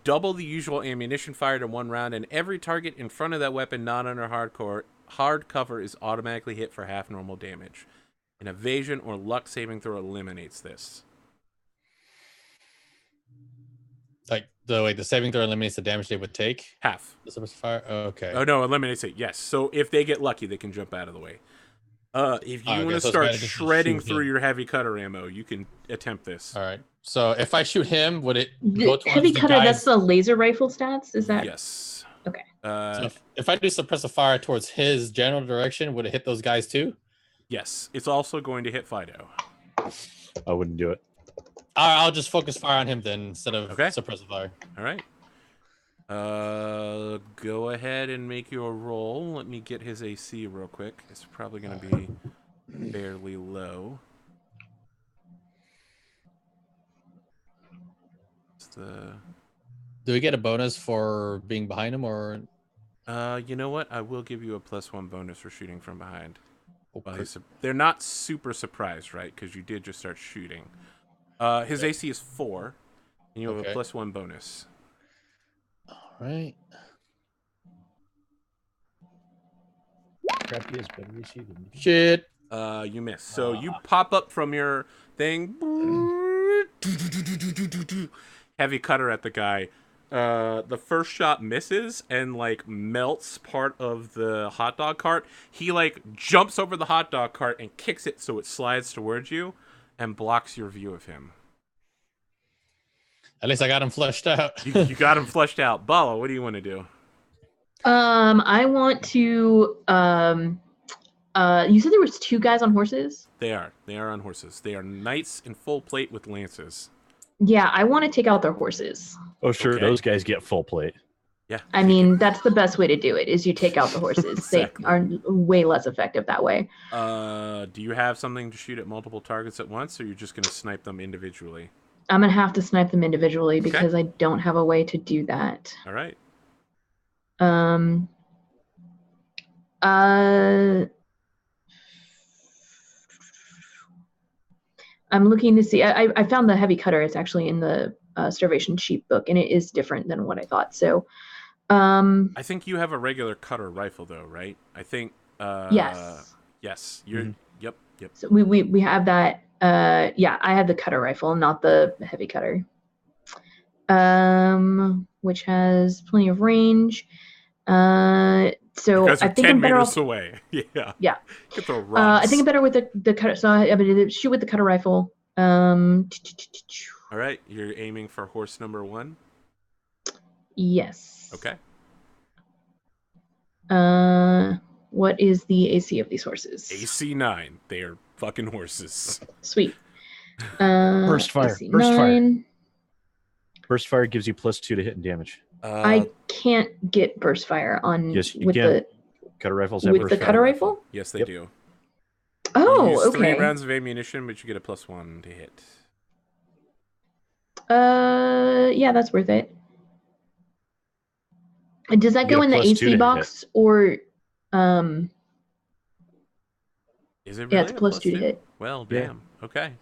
double the usual ammunition fired in one round, and every target in front of that weapon not under hard cover is automatically hit for half normal damage. An evasion or luck saving throw eliminates this. Like the saving throw eliminates the damage they would take. Half. The suppressive fire. Oh, okay. Oh no, eliminates it. Yes. So if they get lucky, they can jump out of the way. If you want to start shredding through your heavy cutter ammo, you can attempt this. All right. So if I shoot him, would it go towards heavy the cutter? guys? That's the laser rifle stats. Is that Yes. okay? So if I do suppressive fire towards his general direction, would it hit those guys too? Yes. It's also going to hit Fido. I wouldn't do it. I'll just focus fire on him then instead of suppressive fire. All right. Go ahead and make your roll. Let me get his AC real quick. It's probably going to be fairly low. Do we get a bonus for being behind him, or? You know what? I will give you a +1 bonus for shooting from behind. Okay. They're not super surprised, right? Because you did just start shooting. His AC is 4, and you have a +1 bonus. All right. Crappy is better AC than Shit. You miss. So you pop up from your thing. Heavy cutter at the guy. The first shot misses and like melts part of the hot dog cart. He like jumps over the hot dog cart and kicks it so it slides towards you and blocks your view of him. At least I got him fleshed out. You got him fleshed out. Bala, what do you want to do? I want to. You said there was 2 guys on horses. They are on horses. They are knights in full plate with lances. Yeah, I want to take out their horses. Oh, sure. Okay. Those guys get full plate. Yeah. I mean, that's the best way to do it, is you take out the horses. Exactly. They are way less effective that way. Do you have something to shoot at multiple targets at once, or you're just going to snipe them individually? I'm going to have to snipe them individually because I don't have a way to do that. All right. I'm looking to see. I found the heavy cutter. It's actually in the Starvation Cheap book, and it is different than what I thought. So, I think you have a regular cutter rifle, though, right? I think. Yes. Yes. You're. Mm-hmm. Yep. So we have that. Yeah, I have the cutter rifle, not the heavy cutter. Which has plenty of range. So because I think 10 I'm better meters off. away. Yeah. Yeah. Get the rocks. I think I'm better with the cutter. So I'm gonna shoot with the cutter rifle. All right. You're aiming for horse number 1. Yes. Okay. What is the AC of these horses? AC 9. They are fucking horses. Sweet. Burst fire. AC Burst fire. 9. Burst fire gives you +2 to hit and damage. I can't get burst fire on Yes, you with can. the Cutter rifles have with burst the fire. cutter rifle. Yes, they Yep. do. You Oh, use 3 okay. rounds of ammunition, but you get a +1 to hit. Yeah, that's worth it. And does that You go get in a the +2 to AC hit. box or Is it really yeah, it's a +2 to hit. Well, Yeah. damn. Okay.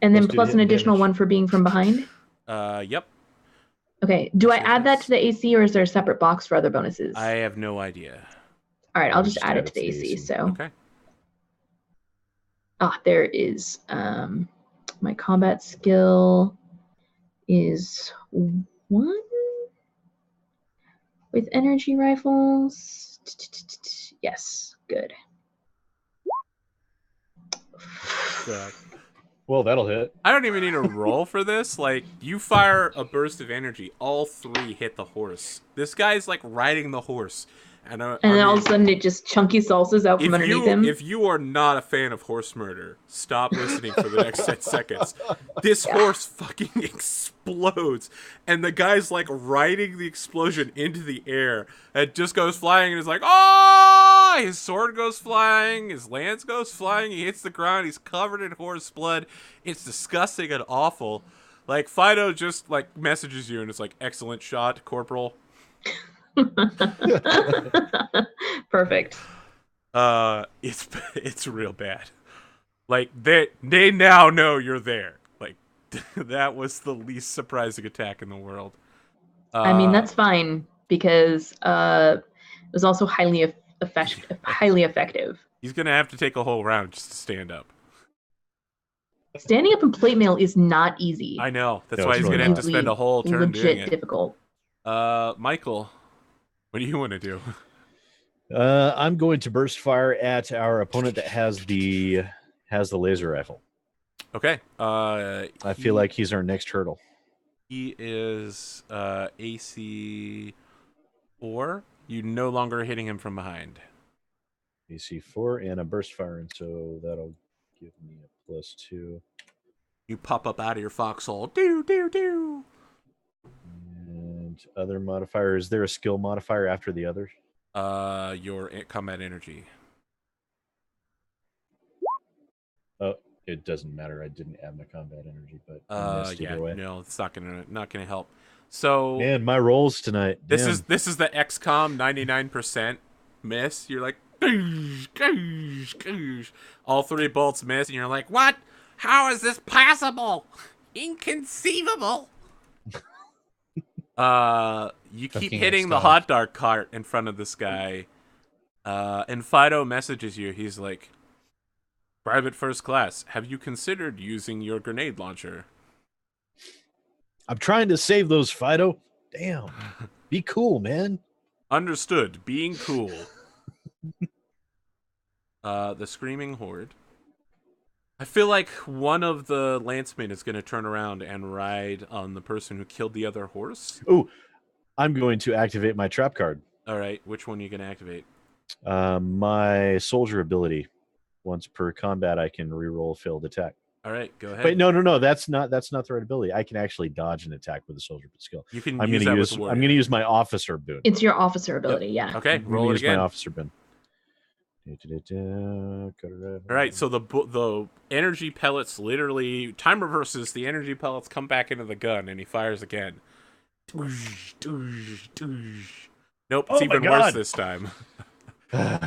And then +2 to plus hit an and additional damage. 1 for being from behind? Yep. Okay. Do I Sure add that does. to the AC or is there a separate box for other bonuses? I have no idea. All right, I'll I'll just just add it to the AC. So Okay. there it is. My combat skill is 1 with energy rifles. Yes, good. God. Well, that'll hit. I don't even need a roll for this. Like, you fire a burst of energy, all 3 hit the horse. This guy's like riding the horse, and And then all of a sudden, it just chunky salsas out from underneath him. If you are not a fan of horse murder, stop listening for the next 10 seconds. This horse fucking explodes, and the guy's like riding the explosion into the air. It just goes flying, and it's like, oh! His sword goes flying, his lance goes flying, he hits the ground, he's covered in horse blood. It's disgusting and awful. Like, Fido just like messages you, and it's like, excellent shot, Corporal. Perfect. It's real bad. Like, they now know you're there. Like, that was the least surprising attack in the world. I mean, that's fine because it was also highly effective. He's gonna have to take a whole round just to stand up. Standing up in plate mail is not easy. I know. That's No, why it's he's really gonna have not. to spend a whole turn doing Legit it. difficult. Michael, what do you want to do? I'm going to burst fire at our opponent that has the laser rifle. Okay. I feel like he's our next hurdle. He is AC 4. You no longer hitting him from behind. AC 4 and a burst fire, and so that'll give me a +2. You pop up out of your foxhole. Do do do. And other modifier. Is there a skill modifier after the others? Your combat energy. Oh, it doesn't matter. I didn't add my combat energy, but I missed either way. No, it's not gonna help. So Man, my rolls tonight. this Damn. is the XCOM 99% miss. You're like, goosh, goosh, goosh. All 3 bolts miss, and you're like, what? How is this possible? Inconceivable. You keep Fucking hitting the XCOM. hot dog cart in front of this guy. And Fido messages you. He's like, Private First Class, have you considered using your grenade launcher? I'm trying to save those, Fido. Damn. Be cool, man. Understood. Being cool. The Screaming Horde. I feel like one of the lancemen is going to turn around and ride on the person who killed the other horse. Oh, I'm going to activate my trap card. All right, which one are you going to activate? My soldier ability. Once per combat, I can reroll a failed attack. All right, go ahead. Wait, no, that's not the right ability. I can actually dodge an attack with a soldier skill. You can I'm use going that to with I'm going to use my officer boon. It's your officer ability, yeah. Okay, I'm roll gonna it use again. my officer boon. All right, so the energy pellets literally time reverses. The energy pellets come back into the gun, and he fires again. Doosh, doosh, doosh. Nope, it's Oh my even worse God. this time.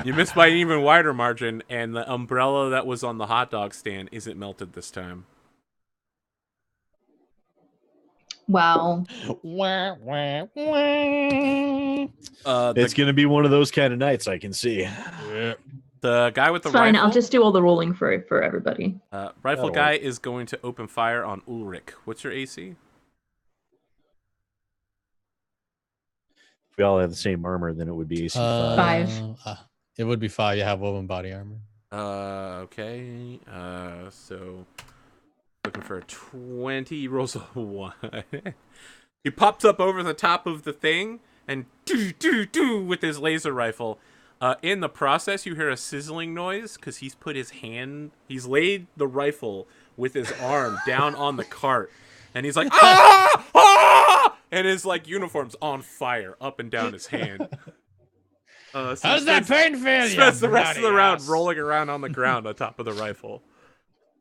You missed by an even wider margin, and the umbrella that was on the hot dog stand isn't melted this time. Wow. Wah, wah, wah. It's going to be one of those kind of nights, I can see. The guy with the It's fine. rifle, I'll just do all the rolling for everybody. rifle That'll guy work. is going to open fire on Ulrich. What's your AC? If we all have the same armor, then it would be AC 5. 5. It would be 5. You have woven body armor. Okay. So looking for a 20. He rolls a 1. He pops up over the top of the thing and do with his laser rifle. In the process, you hear a sizzling noise because he's laid the rifle with his arm down on the cart, and he's like, ah! Ah! And his like uniform's on fire up and down his hand. So How's that pain feel? spends the rest of the round ass? rolling around on the ground on top of the rifle.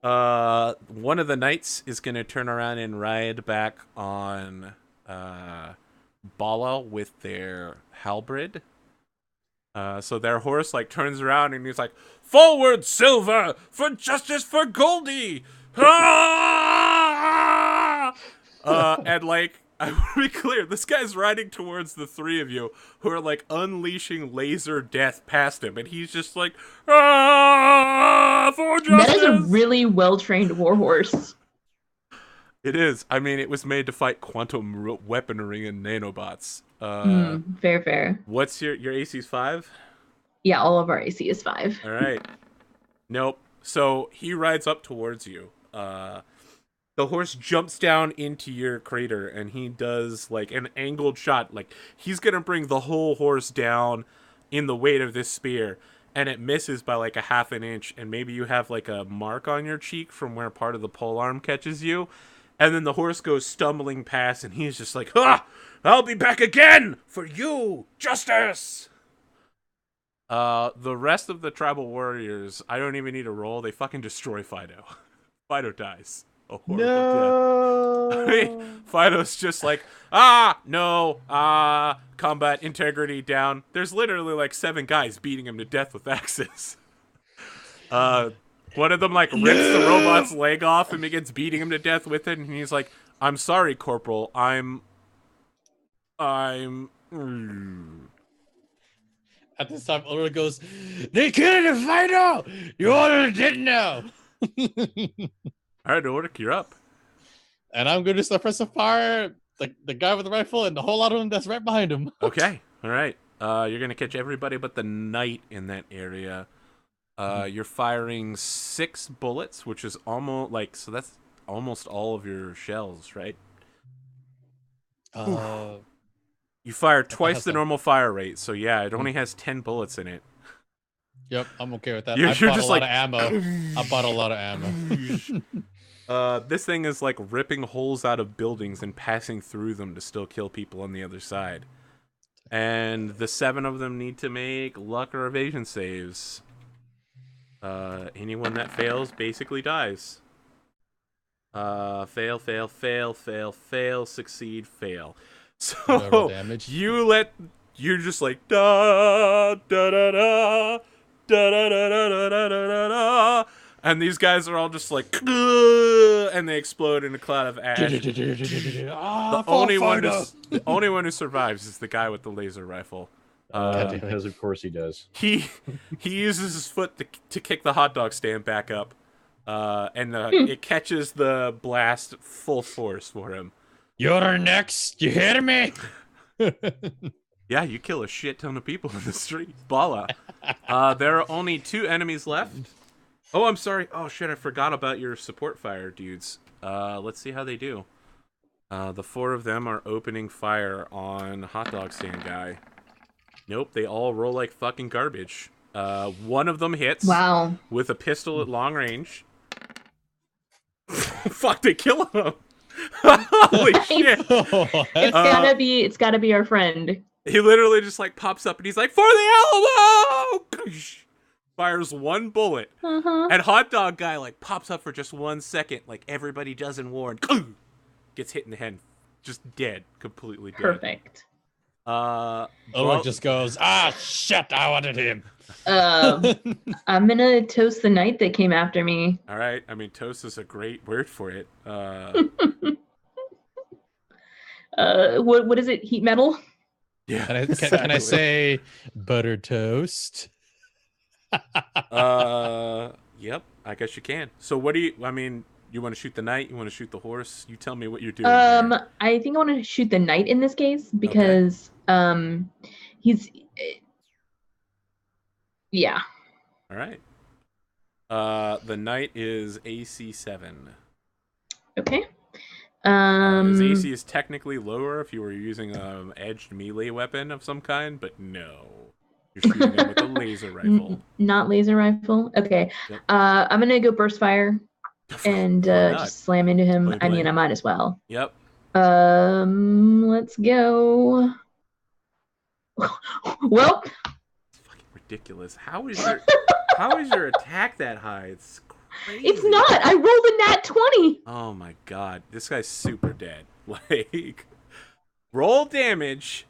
One of the knights is going to turn around and ride back on Bala with their halberd. So their horse like turns around and he's like, "Forward, Silver, for justice for Goldie!" Ah! And like, I want to be clear, this guy's riding towards the 3 of you who are like unleashing laser death past him, and he's just like, "Ah, for justice!" That is a really well-trained warhorse. It is. I mean, it was made to fight quantum weaponry and nanobots. Fair. What's your AC's 5? Yeah, all of our AC is 5. All right. Nope. So he rides up towards you. The horse jumps down into your crater, and he does like an angled shot. Like he's gonna bring the whole horse down in the weight of this spear, and it misses by like a half an inch. And maybe you have like a mark on your cheek from where part of the polearm catches you. And then the horse goes stumbling past, and he's just like, "Ah, I'll be back again for you, justice." The rest of the tribal warriors, I don't even need a roll. They fucking destroy Fido. Fido dies. A horrible death. I mean, Fido's just like, combat integrity down. There's literally like 7 guys beating him to death with axes. One of them like rips the robot's leg off and begins beating him to death with it, and he's like, "I'm sorry, Corporal. I'm I'm. At this time, Ulrich goes, "They killed the Fido! You already didn't know!" All right, Ulrich, you're up. And I'm going to suppress the fire, the guy with the rifle, and the whole lot of them that's right behind him. Okay, all right. You're gonna catch everybody but the knight in that area. You're firing 6 bullets, which is almost so that's almost all of your shells, right? You fire twice the normal fire rate, so yeah, it only has 10 bullets in it. Yep, I'm okay with that. You're I bought just a lot like- of ammo. I bought a lot of ammo. This thing is like ripping holes out of buildings and passing through them to still kill people on the other side. And the 7 of them need to make luck or evasion saves. Anyone that fails basically dies. Fail, fail, fail, fail, fail, succeed, fail. So Damage. you're just like da da da da da da da da da da da da, and these guys are all just like, and they explode in a cloud of ash. The only one who survives is the guy with the laser rifle. Because of course he does. He uses his foot to kick the hot dog stand back up, and it catches the blast full force for him. You're next. You hear me? Yeah, you kill a shit ton of people in the street. Bala. There are only 2 enemies left. Oh, I'm sorry. Oh, shit, I forgot about your support fire dudes. Let's see how they do. The 4 of them are opening fire on hot dog stand guy. Nope, they all roll like fucking garbage. One of them hits. Wow. With a pistol at long range. Fuck, they kill him. Holy shit. It's gotta be our friend. He literally just like pops up and he's like, "For the Alamo!" Fires 1 bullet. And hot dog guy like pops up for just 1 second, like everybody does in war, and gets hit in the head, just dead, completely dead. Perfect. Ulrich just goes, shit, I wanted him. I'm gonna toast the knight that came after me. All right, I mean, toast is a great word for it. What is it? Heat metal? Yeah. Can I exactly. say butter toast? Yep, I guess you can. So what do you? I mean, you want to shoot the knight? You want to shoot the horse? You tell me what you're doing. I think I want to shoot the knight in this case because he's yeah. All right. The knight is AC 7. Okay. His AC is technically lower if you were using an edged melee weapon of some kind, but no. You're shooting him with a laser rifle. Not laser rifle. Okay. Yep. I'm gonna go burst fire and just slam into him. Play. I mean, I might as well. Yep. Let's go. Well, It's fucking ridiculous. How is your attack that high? It's crazy. it's not. I rolled a nat 20. Oh my god, this guy's super dead. Like, roll damage,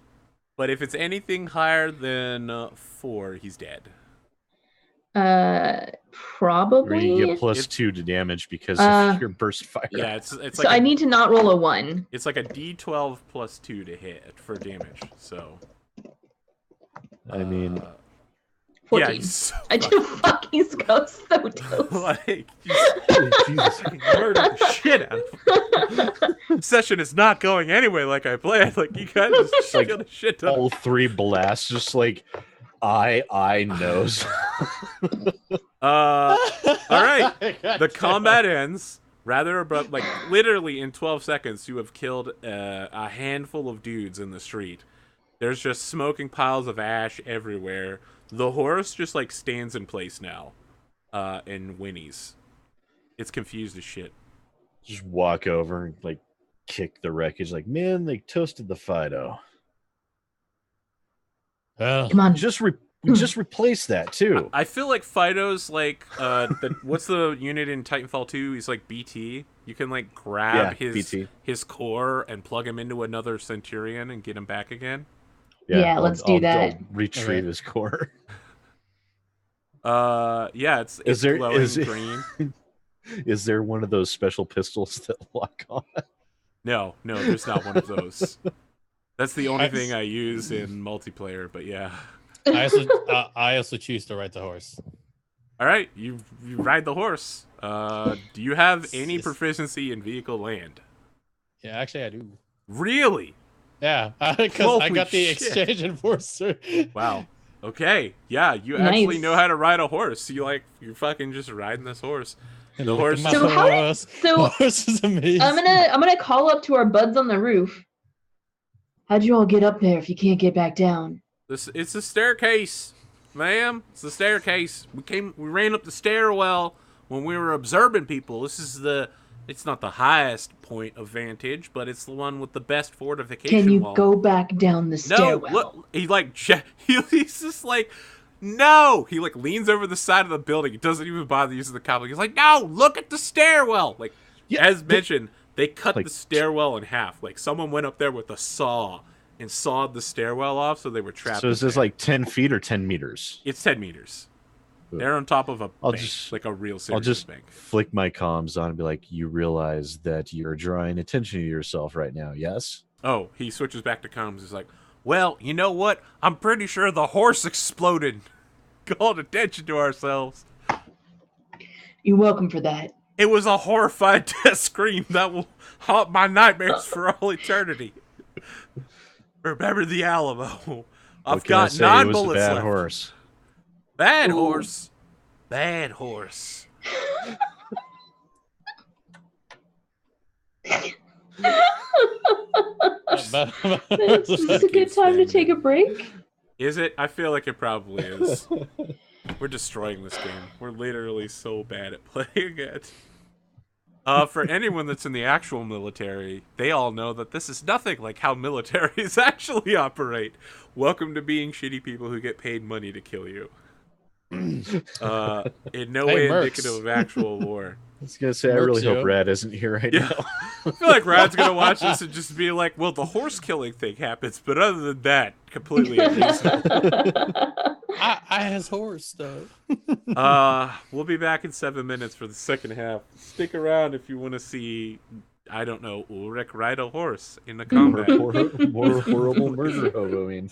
but if it's anything higher than 4, he's dead. Probably. You get +2 to damage because of your burst fire. Yeah, it's So like I need to not roll a 1. it's like a D12 +2 to hit for damage. So I mean, 14. yeah, he's so I just fucking go so toast. like Jesus. fucking murdered the shit out of him. Session is not going anyway like I planned. Like, you guys just Like, killed a shit ton. all 3 blasts, just like eye, nose. All right. The combat ends rather abrupt. Like, literally in 12 seconds, you have killed a handful of dudes in the street. There's just smoking piles of ash everywhere. The horse just like stands in place now, and whinnies. It's confused as shit. Just walk over and like kick the wreckage. Like, man, they toasted the Fido. Well, Come on. Just replace that too. I feel like Fido's like what's the unit in Titanfall 2? He's like BT. You can like grab BT. his core and plug him into another Centurion and get him back again. Yeah, let's do that. I'll retrieve his core. Yeah, it's glowing green. Is there one of those special pistols that lock on? No, there's not one of those. That's the only thing I use in multiplayer, but yeah. I also choose to ride the horse. All right, you ride the horse. Do you have any proficiency in vehicle land? Yeah, actually I do. Really? Yeah, because I Holy got the shit. exchange enforcer. Wow. Okay. Yeah, you Nice. actually know how to ride a horse. You're fucking just riding this horse. And The look at horse. my So how did- horse. so My horse is amazing. I'm gonna call up to our buds on the roof. How'd you all get up there if you can't get back down? It's a staircase, ma'am. It's the staircase. We ran up the stairwell when we were observing people. It's not the highest point of vantage, but it's the one with the best fortification Can you wall. go back down the No, stairwell? look, he's just like, no. He like leans over the side of the building. He doesn't even bother using the cobble. He's like, no, look at the stairwell. Like, as mentioned, they cut the stairwell in half. Like, someone went up there with a saw and sawed the stairwell off, so they were trapped. So is this like 10 feet or 10 meters? It's 10 meters. They're on top of a bank, just- like a real I'll serious just bank. flick my comms on and be like, you realize that you're drawing attention to yourself right now, yes? Oh, he switches back to comms. He's like, well, you know what? I'm pretty sure the horse exploded. Called attention to ourselves. You're welcome for that. It was a horrified death scream that will haunt my nightmares for all eternity. Remember the Alamo. I've What can I got say? 9 It was a bullets bad left. horse. Bad Ooh. horse. Bad horse. Is this a good time to take a break? Is it? I feel like it probably is. We're destroying this game. We're literally so bad at playing it. For anyone that's in the actual military, they all know that this is nothing like how militaries actually operate. Welcome to being shitty people who get paid money to kill you. In no Hey, way Mercs. indicative of actual war. I was gonna say, I Mercs, really hope yo. Rad isn't here right Yeah. now. I feel like Rad's gonna watch this and just be like, well, the horse killing thing happens, but other than that, completely unreasonable. I has horse though. We'll be back in 7 minutes for the second half. Stick around if you want to see, I don't know, Ulrich ride a horse in the combat. more horrible murder hoboing.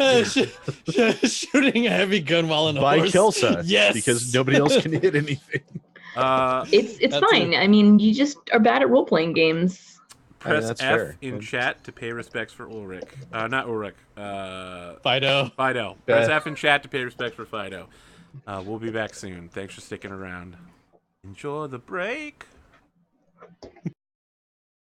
Shooting a heavy gun while in a By horse. Kelsa, Yes, because nobody else can hit anything. It's That's fine. it. I mean, you just are bad at role playing games. Press that's F fair. in chat to pay respects for Ulrich. Not Ulrich. Fido. Fido. Press F in chat to pay respects for Fido. We'll be back soon. Thanks for sticking around. Enjoy the break.